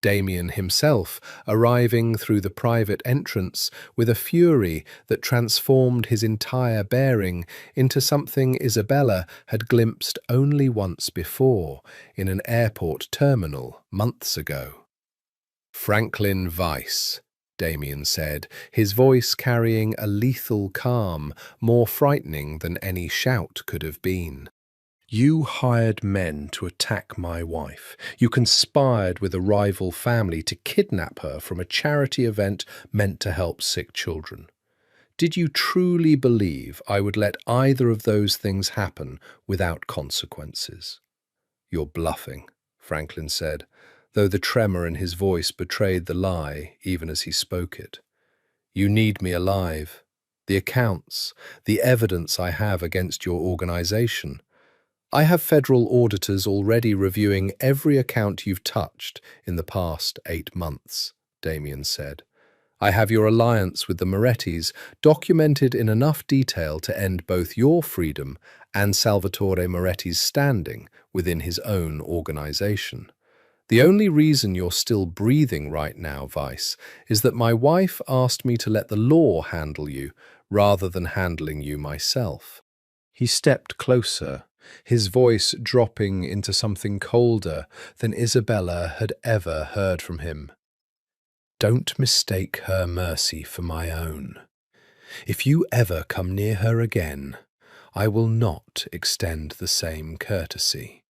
Damien himself arriving through the private entrance with a fury that transformed his entire bearing into something Isabella had glimpsed only once before in an airport terminal months ago. "Franklin Weiss," Damien said, his voice carrying a lethal calm more frightening than any shout could have been. "You hired men to attack my wife. You conspired with a rival family to kidnap her from a charity event meant to help sick children. Did you truly believe I would let either of those things happen without consequences?" "You're bluffing," Franklin said, though the tremor in his voice betrayed the lie even as he spoke it. "You need me alive. The accounts, the evidence I have against your organization. I have federal auditors already reviewing every account you've touched in the past 8 months, Damien said. I have your alliance with the Morettis documented in enough detail to end both your freedom and Salvatore Moretti's standing within his own organization. The only reason you're still breathing right now, Weiss, is that my wife asked me to let the law handle you rather than handling you myself." He stepped closer, his voice dropping into something colder than Isabella had ever heard from him. "Don't mistake her mercy for my own. If you ever come near her again, I will not extend the same courtesy.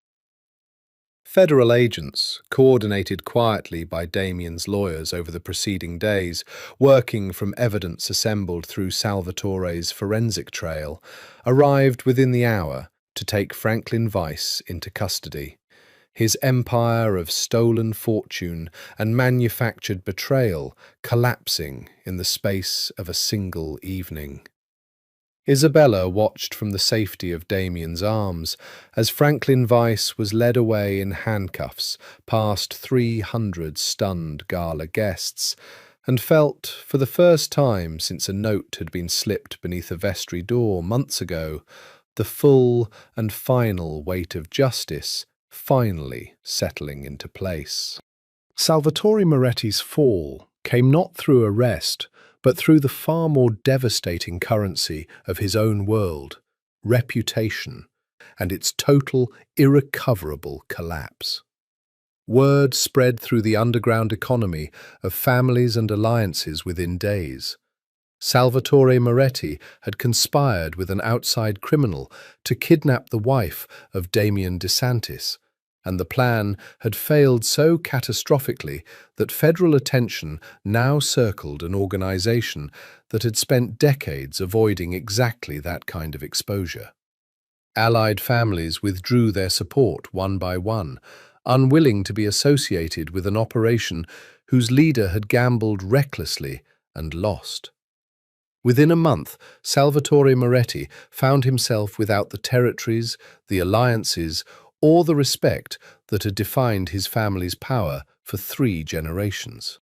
Federal agents, coordinated quietly by Damien's lawyers over the preceding days, working from evidence assembled through Salvatore's forensic trail, arrived within the hour to take Franklin Weiss into custody. His empire of stolen fortune and manufactured betrayal collapsing in the space of a single evening. Isabella watched from the safety of Damien's arms as Franklin Weiss was led away in handcuffs past 300 stunned gala guests, and felt, for the first time since a note had been slipped beneath a vestry door months ago, the full and final weight of justice finally settling into place. Salvatore Moretti's fall came not through arrest, but through the far more devastating currency of his own world, reputation, and its total, irrecoverable collapse. Word spread through the underground economy of families and alliances within days. Salvatore Moretti had conspired with an outside criminal to kidnap the wife of Damien DeSantis, and the plan had failed so catastrophically that federal attention now circled an organization that had spent decades avoiding exactly that kind of exposure. Allied families withdrew their support one by one, unwilling to be associated with an operation whose leader had gambled recklessly and lost. Within a month, Salvatore Moretti found himself without the territories, the alliances, or the respect that had defined his family's power for 3 generations.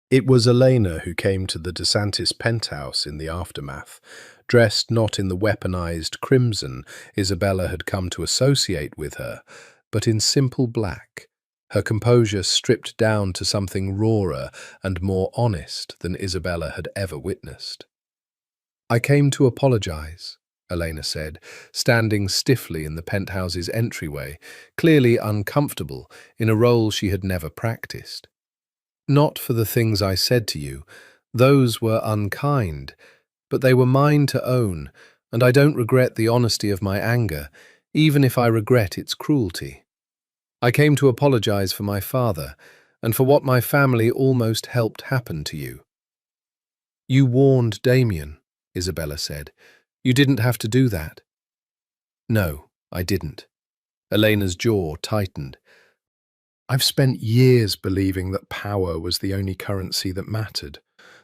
It was Elena who came to the DeSantis penthouse in the aftermath, dressed not in the weaponized crimson Isabella had come to associate with her, but in simple black, her composure stripped down to something rawer and more honest than Isabella had ever witnessed. "I came to apologize," Elena said, standing stiffly in the penthouse's entryway, clearly uncomfortable in a role she had never practiced. "Not for the things I said to you. Those were unkind, but they were mine to own, and I don't regret the honesty of my anger, even if I regret its cruelty. I came to apologize for my father, and for what my family almost helped happen to you." "You warned Damien," Isabella said. "You didn't have to do that." "No, I didn't." Elena's jaw tightened. "I've spent years believing that power was the only currency that mattered,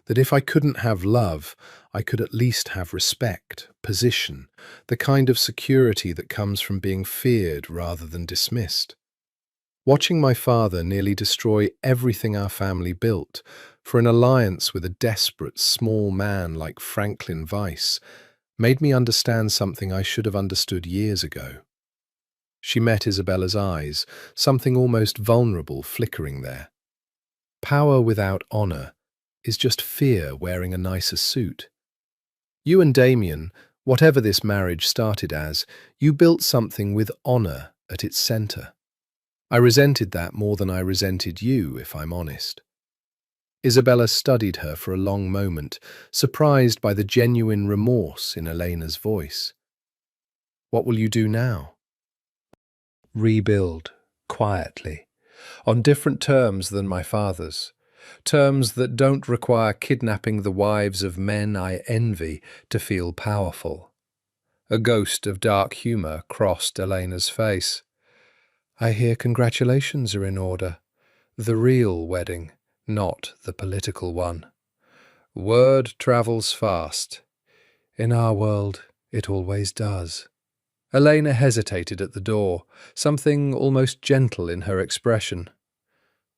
that if I couldn't have love, I could at least have respect, position, the kind of security that comes from being feared rather than dismissed. Watching my father nearly destroy everything our family built for an alliance with a desperate small man like Franklin Weiss made me understand something I should have understood years ago." She met Isabella's eyes, something almost vulnerable flickering there. "Power without honor is just fear wearing a nicer suit. You and Damien, whatever this marriage started as, you built something with honor at its center. I resented that more than I resented you, if I'm honest." Isabella studied her for a long moment, surprised by the genuine remorse in Elena's voice. "What will you do now?" "Rebuild, quietly, on different terms than my father's. Terms that don't require kidnapping the wives of men I envy to feel powerful." A ghost of dark humor crossed Elena's face. "I hear congratulations are in order. The real wedding, not the political one." "Word travels fast. In our world, it always does." Elena hesitated at the door, something almost gentle in her expression.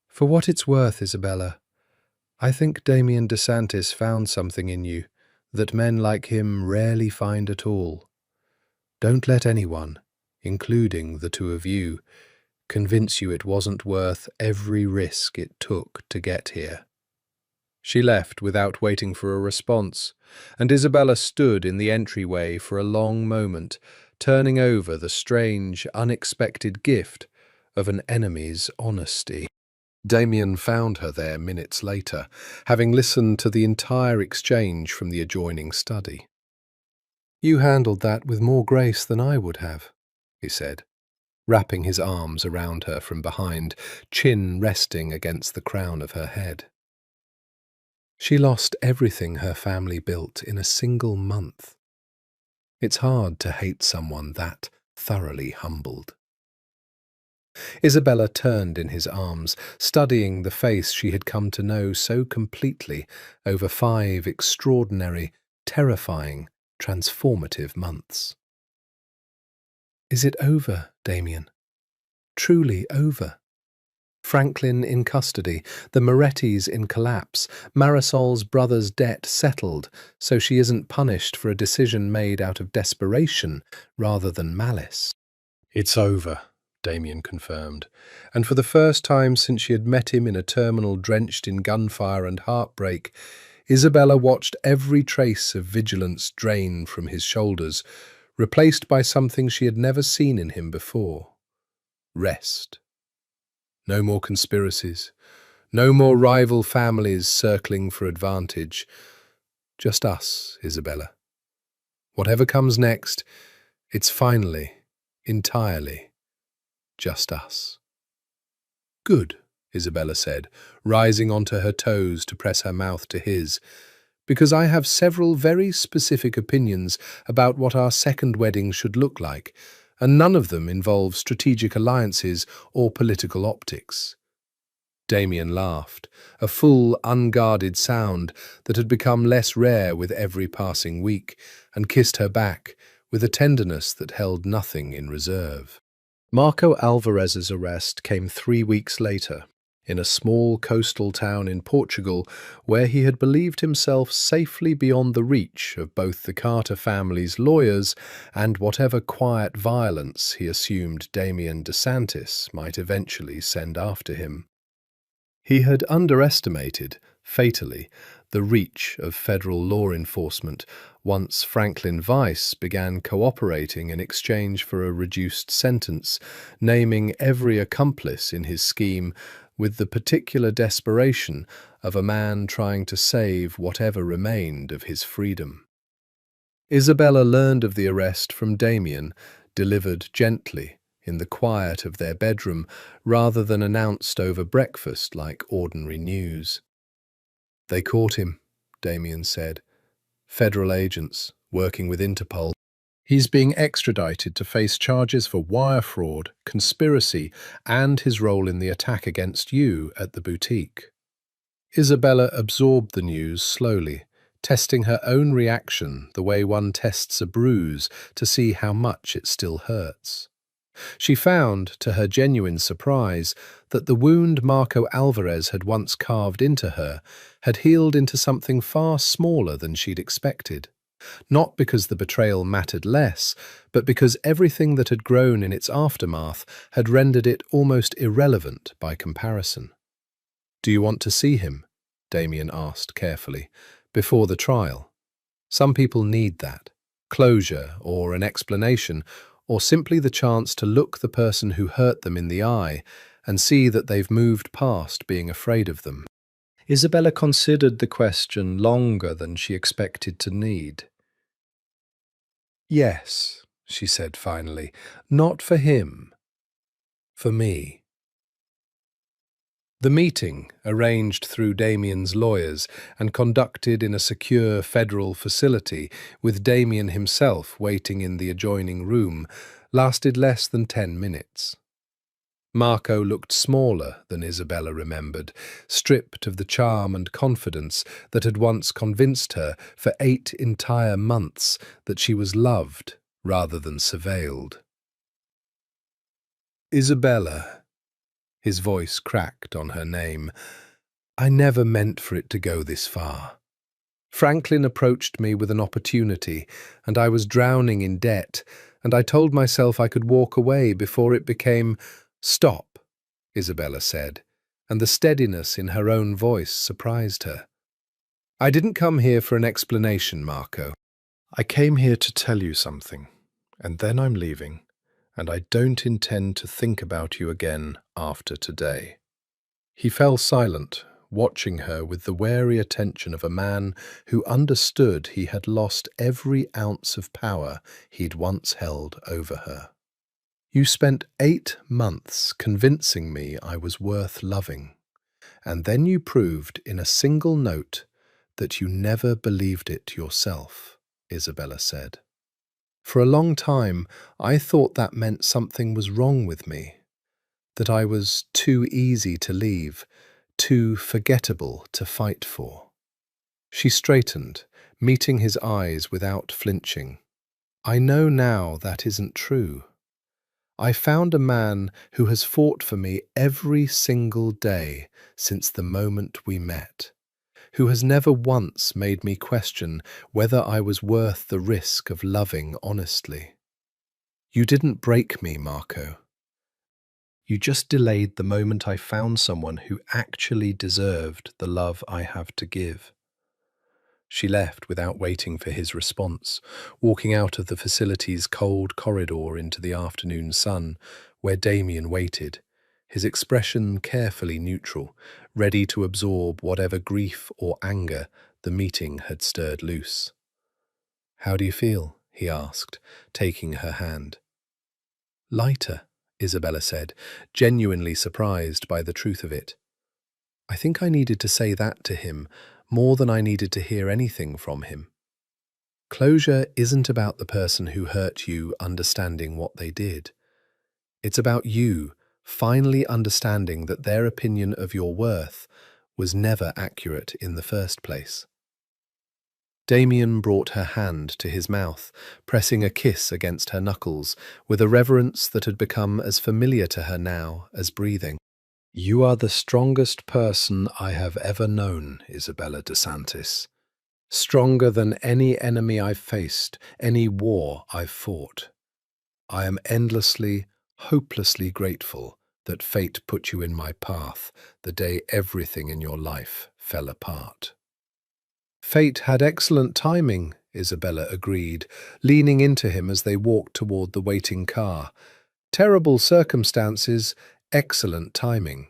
"For what it's worth, Isabella, I think Damien DeSantis found something in you that men like him rarely find at all. Don't let anyone, including the 2 of you, convince you it wasn't worth every risk it took to get here." She left without waiting for a response, and Isabella stood in the entryway for a long moment, turning over the strange, unexpected gift of an enemy's honesty. Damien found her there minutes later, having listened to the entire exchange from the adjoining study. You handled that with more grace than I would have, he said, wrapping his arms around her from behind, chin resting against the crown of her head. She lost everything her family built in a single month. It's hard to hate someone that thoroughly humbled. Isabella turned in his arms, studying the face she had come to know so completely over 5 extraordinary, terrifying, transformative months. Is it over, Damien? Truly over? Franklin in custody, the Morettis in collapse, Marisol's brother's debt settled, so she isn't punished for a decision made out of desperation rather than malice. It's over, Damien confirmed, and for the first time since she had met him in a terminal drenched in gunfire and heartbreak, Isabella watched every trace of vigilance drain from his shoulders, replaced by something she had never seen in him before: rest. No more conspiracies, no more rival families circling for advantage. Just us, Isabella. Whatever comes next, it's finally, entirely, just us. Good, Isabella said, rising onto her toes to press her mouth to his, because I have several very specific opinions about what our second wedding should look like, and none of them involve strategic alliances or political optics. Damien laughed, a full, unguarded sound that had become less rare with every passing week, and kissed her back with a tenderness that held nothing in reserve. Marco Alvarez's arrest came 3 weeks later, in a small coastal town in Portugal where he had believed himself safely beyond the reach of both the Carter family's lawyers and whatever quiet violence he assumed Damien DeSantis might eventually send after him. He had underestimated, fatally, the reach of federal law enforcement once Franklin Weiss began cooperating in exchange for a reduced sentence, naming every accomplice in his scheme with the particular desperation of a man trying to save whatever remained of his freedom. Isabella learned of the arrest from Damien, delivered gently, in the quiet of their bedroom, rather than announced over breakfast like ordinary news. They caught him, Damien said. Federal agents, working with Interpol. He's being extradited to face charges for wire fraud, conspiracy, and his role in the attack against you at the boutique. Isabella absorbed the news slowly, testing her own reaction the way one tests a bruise to see how much it still hurts. She found, to her genuine surprise, that the wound Marco Alvarez had once carved into her had healed into something far smaller than she'd expected. Not because the betrayal mattered less, but because everything that had grown in its aftermath had rendered it almost irrelevant by comparison. "Do you want to see him?" Damien asked carefully, "before the trial? Some people need that, closure or an explanation, or simply the chance to look the person who hurt them in the eye and see that they've moved past being afraid of them." Isabella considered the question longer than she expected to need. "Yes," she said finally, "not for him. For me." The meeting, arranged through Damien's lawyers and conducted in a secure federal facility with Damien himself waiting in the adjoining room, lasted less than 10 minutes. Marco looked smaller than Isabella remembered, stripped of the charm and confidence that had once convinced her for 8 entire months that she was loved rather than surveilled. "Isabella," his voice cracked on her name, "I never meant for it to go this far. Franklin approached me with an opportunity, and I was drowning in debt, and I told myself I could walk away before it became—" "Stop," Isabella said, and the steadiness in her own voice surprised her. "I didn't come here for an explanation, Marco. I came here to tell you something, and then I'm leaving, and I don't intend to think about you again after today." He fell silent, watching her with the wary attention of a man who understood he had lost every ounce of power he'd once held over her. "You spent 8 months convincing me I was worth loving, and then you proved in a single note that you never believed it yourself," Isabella said. "For a long time, I thought that meant something was wrong with me, that I was too easy to leave, too forgettable to fight for." She straightened, meeting his eyes without flinching. "I know now that isn't true. I found a man who has fought for me every single day since the moment we met, who has never once made me question whether I was worth the risk of loving honestly. You didn't break me, Marco. You just delayed the moment I found someone who actually deserved the love I have to give." She left without waiting for his response, walking out of the facility's cold corridor into the afternoon sun, where Damien waited, his expression carefully neutral, ready to absorb whatever grief or anger the meeting had stirred loose. "How do you feel?" he asked, taking her hand. "Lighter," Isabella said, genuinely surprised by the truth of it. "I think I needed to say that to him more than I needed to hear anything from him. Closure isn't about the person who hurt you understanding what they did. It's about you finally understanding that their opinion of your worth was never accurate in the first place." Damien brought her hand to his mouth, pressing a kiss against her knuckles, with a reverence that had become as familiar to her now as breathing. "You are the strongest person I have ever known, Isabella DeSantis. Stronger than any enemy I've faced, any war I've fought. I am endlessly, hopelessly grateful that fate put you in my path the day everything in your life fell apart." "Fate had excellent timing," Isabella agreed, leaning into him as they walked toward the waiting car. "Terrible circumstances, excellent timing."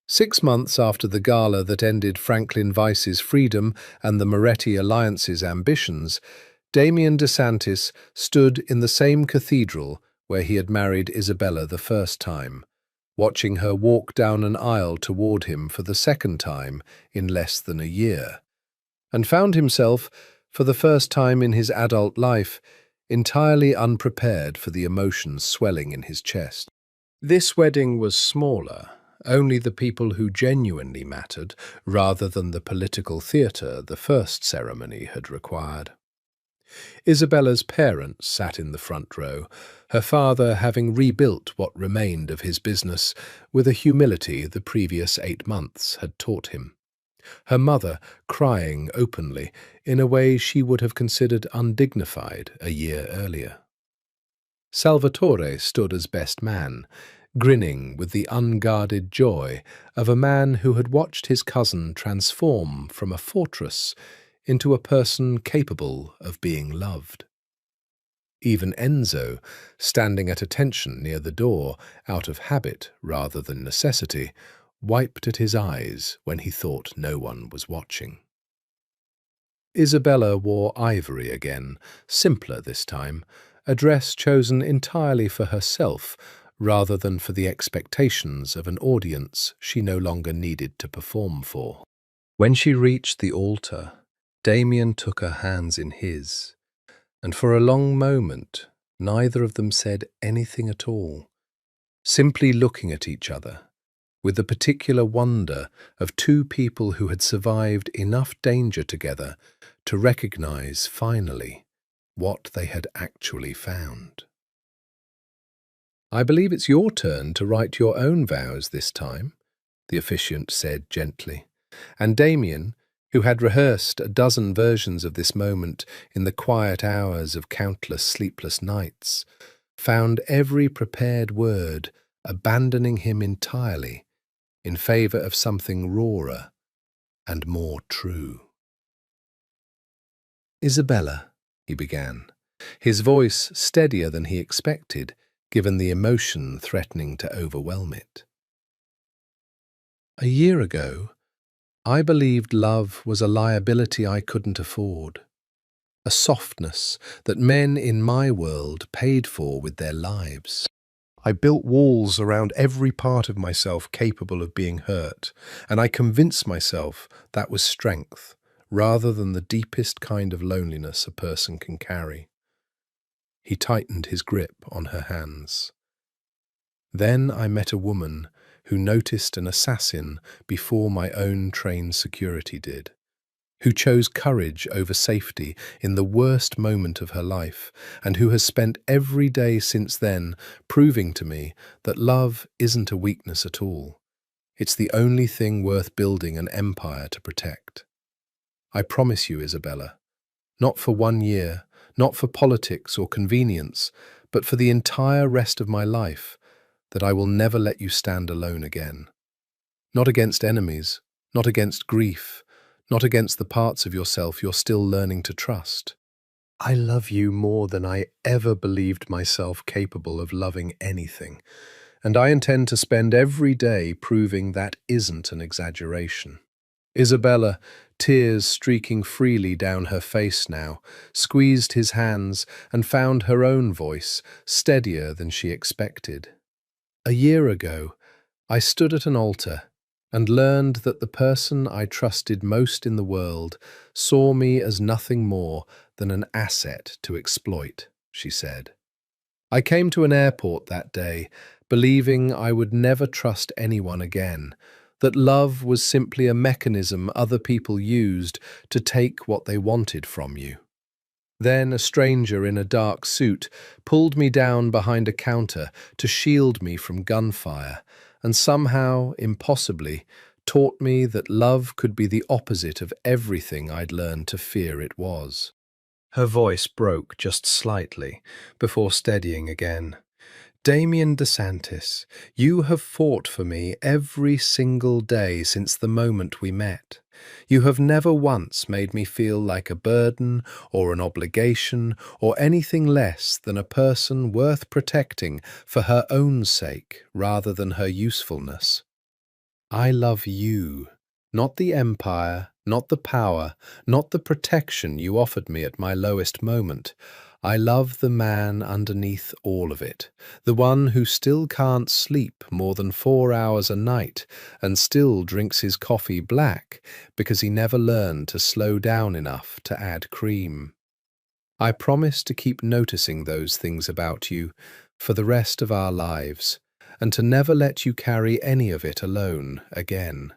6 months after the gala that ended Franklin Weiss's freedom and the Moretti Alliance's ambitions, Damien DeSantis stood in the same cathedral where he had married Isabella the first time, watching her walk down an aisle toward him for the second time in less than a year, and found himself, for the first time in his adult life, entirely unprepared for the emotions swelling in his chest. This wedding was smaller, only the people who genuinely mattered, rather than the political theatre the first ceremony had required. Isabella's parents sat in the front row, her father having rebuilt what remained of his business with a humility the previous 8 months had taught him. Her mother crying openly in a way she would have considered undignified a year earlier. Salvatore stood as best man, grinning with the unguarded joy of a man who had watched his cousin transform from a fortress into a person capable of being loved. Even Enzo, standing at attention near the door, out of habit rather than necessity, wiped at his eyes when he thought no one was watching. Isabella wore ivory again, simpler this time, a dress chosen entirely for herself rather than for the expectations of an audience she no longer needed to perform for. When she reached the altar, Damien took her hands in his, and for a long moment neither of them said anything at all, simply looking at each other, with the particular wonder of two people who had survived enough danger together to recognize, finally, what they had actually found. "I believe it's your turn to write your own vows this time," the officiant said gently, and Damien, who had rehearsed a dozen versions of this moment in the quiet hours of countless sleepless nights, found every prepared word abandoning him entirely in favor of something rawer and more true. "Isabella," he began, his voice steadier than he expected, given the emotion threatening to overwhelm it. A year ago, I believed love was a liability I couldn't afford, a softness that men in my world paid for with their lives. I built walls around every part of myself capable of being hurt, and I convinced myself that was strength, rather than the deepest kind of loneliness a person can carry. He tightened his grip on her hands. Then I met a woman who noticed an assassin before my own trained security did, who chose courage over safety in the worst moment of her life, and who has spent every day since then proving to me that love isn't a weakness at all. It's the only thing worth building an empire to protect. I promise you, Isabella, not for 1 year, not for politics or convenience, but for the entire rest of my life, that I will never let you stand alone again. Not against enemies, not against grief, not against the parts of yourself you're still learning to trust. I love you more than I ever believed myself capable of loving anything, and I intend to spend every day proving that isn't an exaggeration. Isabella, tears streaking freely down her face now, squeezed his hands and found her own voice steadier than she expected. A year ago, I stood at an altar and learned that the person I trusted most in the world saw me as nothing more than an asset to exploit, she said. I came to an airport that day, believing I would never trust anyone again, that love was simply a mechanism other people used to take what they wanted from you. Then a stranger in a dark suit pulled me down behind a counter to shield me from gunfire, and somehow, impossibly, taught me that love could be the opposite of everything I'd learned to fear it was. Her voice broke just slightly before steadying again. Damien DeSantis, you have fought for me every single day since the moment we met. You have never once made me feel like a burden or an obligation or anything less than a person worth protecting for her own sake rather than her usefulness. I love you, not the empire, not the power, not the protection you offered me at my lowest moment. I love the man underneath all of it, the one who still can't sleep more than 4 hours a night and still drinks his coffee black because he never learned to slow down enough to add cream. I promise to keep noticing those things about you for the rest of our lives, and to never let you carry any of it alone again.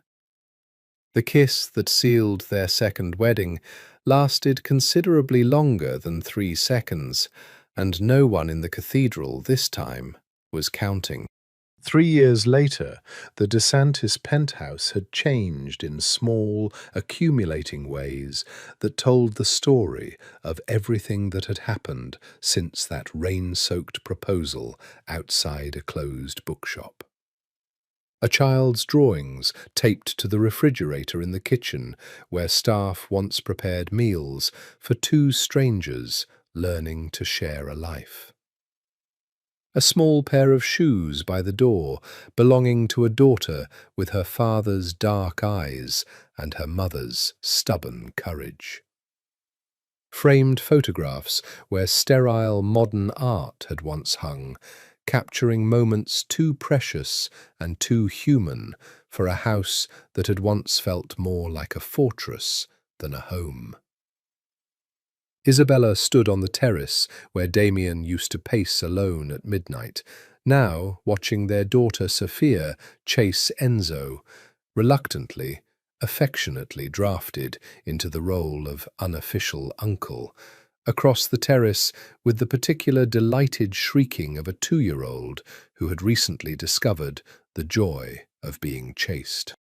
The kiss that sealed their second wedding lasted considerably longer than 3 seconds, and no one in the cathedral this time was counting. 3 years later, the DeSantis penthouse had changed in small, accumulating ways that told the story of everything that had happened since that rain-soaked proposal outside a closed bookshop. A child's drawings taped to the refrigerator in the kitchen where staff once prepared meals for two strangers learning to share a life. A small pair of shoes by the door belonging to a daughter with her father's dark eyes and her mother's stubborn courage. Framed photographs where sterile modern art had once hung, capturing moments too precious and too human for a house that had once felt more like a fortress than a home. Isabella stood on the terrace where Damien used to pace alone at midnight, now watching their daughter Sophia chase Enzo, reluctantly, affectionately drafted into the role of unofficial uncle, across the terrace with the particular delighted shrieking of a 2-year-old who had recently discovered the joy of being chased.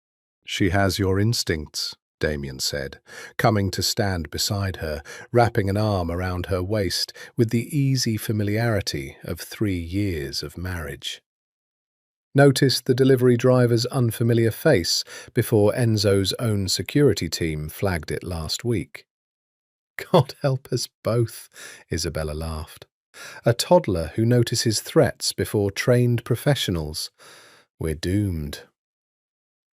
"She has your instincts," Damien said, coming to stand beside her, wrapping an arm around her waist with the easy familiarity of 3 years of marriage. Noticed the delivery driver's unfamiliar face before Enzo's own security team flagged it last week. "God help us both," Isabella laughed. "A toddler who notices threats before trained professionals. We're doomed."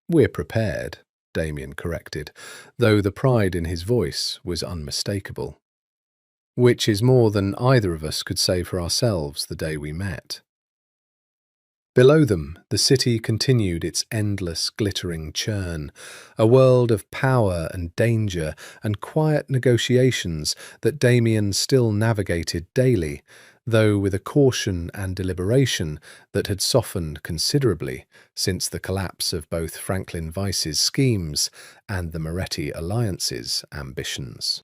"We're prepared," Damien corrected, though the pride in his voice was unmistakable. "Which is more than either of us could say for ourselves the day we met." Below them, the city continued its endless, glittering churn, a world of power and danger and quiet negotiations that Damien still navigated daily, though with a caution and deliberation that had softened considerably since the collapse of both Franklin Weiss's schemes and the Moretti Alliance's ambitions.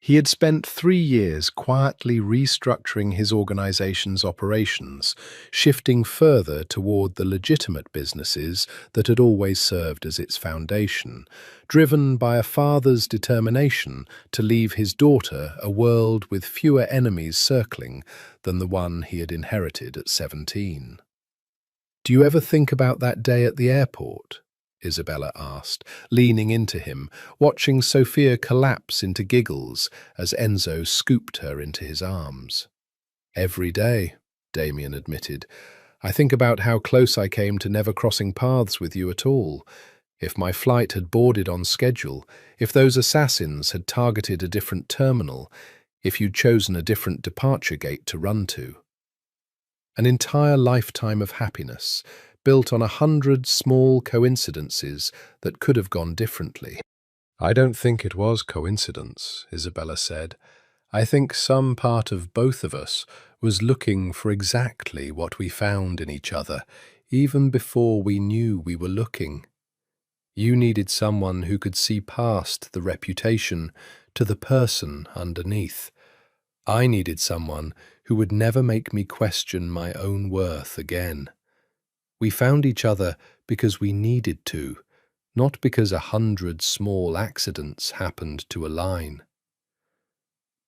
He had spent 3 years quietly restructuring his organization's operations, shifting further toward the legitimate businesses that had always served as its foundation, driven by a father's determination to leave his daughter a world with fewer enemies circling than the one he had inherited at 17. "Do you ever think about that day at the airport?" Isabella asked, leaning into him, watching Sophia collapse into giggles as Enzo scooped her into his arms. "Every day," Damien admitted. "I think about how close I came to never crossing paths with you at all. If my flight had boarded on schedule, if those assassins had targeted a different terminal, if you'd chosen a different departure gate to run to. An entire lifetime of happiness, built on 100 small coincidences that could have gone differently." "I don't think it was coincidence," Isabella said. "I think some part of both of us was looking for exactly what we found in each other, even before we knew we were looking. You needed someone who could see past the reputation to the person underneath. I needed someone who would never make me question my own worth again. We found each other because we needed to, not because 100 small accidents happened to align."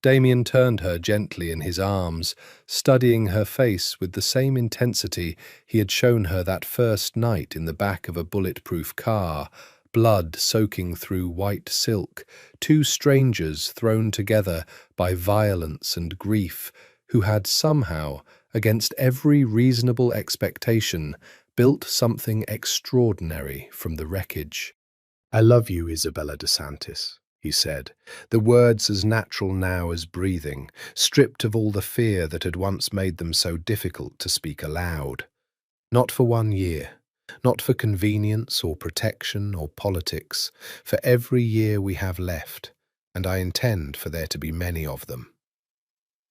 Damien turned her gently in his arms, studying her face with the same intensity he had shown her that first night in the back of a bulletproof car, blood soaking through white silk, two strangers thrown together by violence and grief, who had somehow, against every reasonable expectation, built something extraordinary from the wreckage. "I love you, Isabella DeSantis," he said, the words as natural now as breathing, stripped of all the fear that had once made them so difficult to speak aloud. "Not for 1 year, not for convenience or protection or politics, for every year we have left, and I intend for there to be many of them."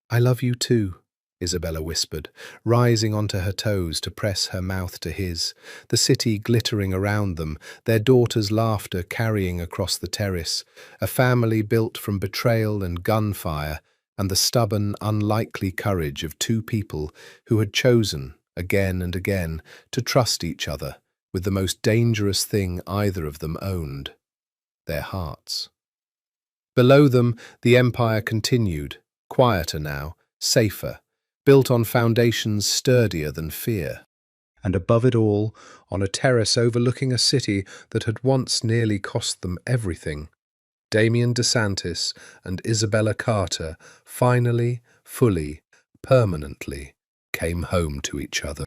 "I love you too," Isabella whispered, rising onto her toes to press her mouth to his, the city glittering around them, their daughter's laughter carrying across the terrace, a family built from betrayal and gunfire, and the stubborn, unlikely courage of two people who had chosen, again and again, to trust each other with the most dangerous thing either of them owned, their hearts. Below them, the empire continued, quieter now, safer, built on foundations sturdier than fear. And above it all, on a terrace overlooking a city that had once nearly cost them everything, Damien DeSantis and Isabella Carter finally, fully, permanently came home to each other.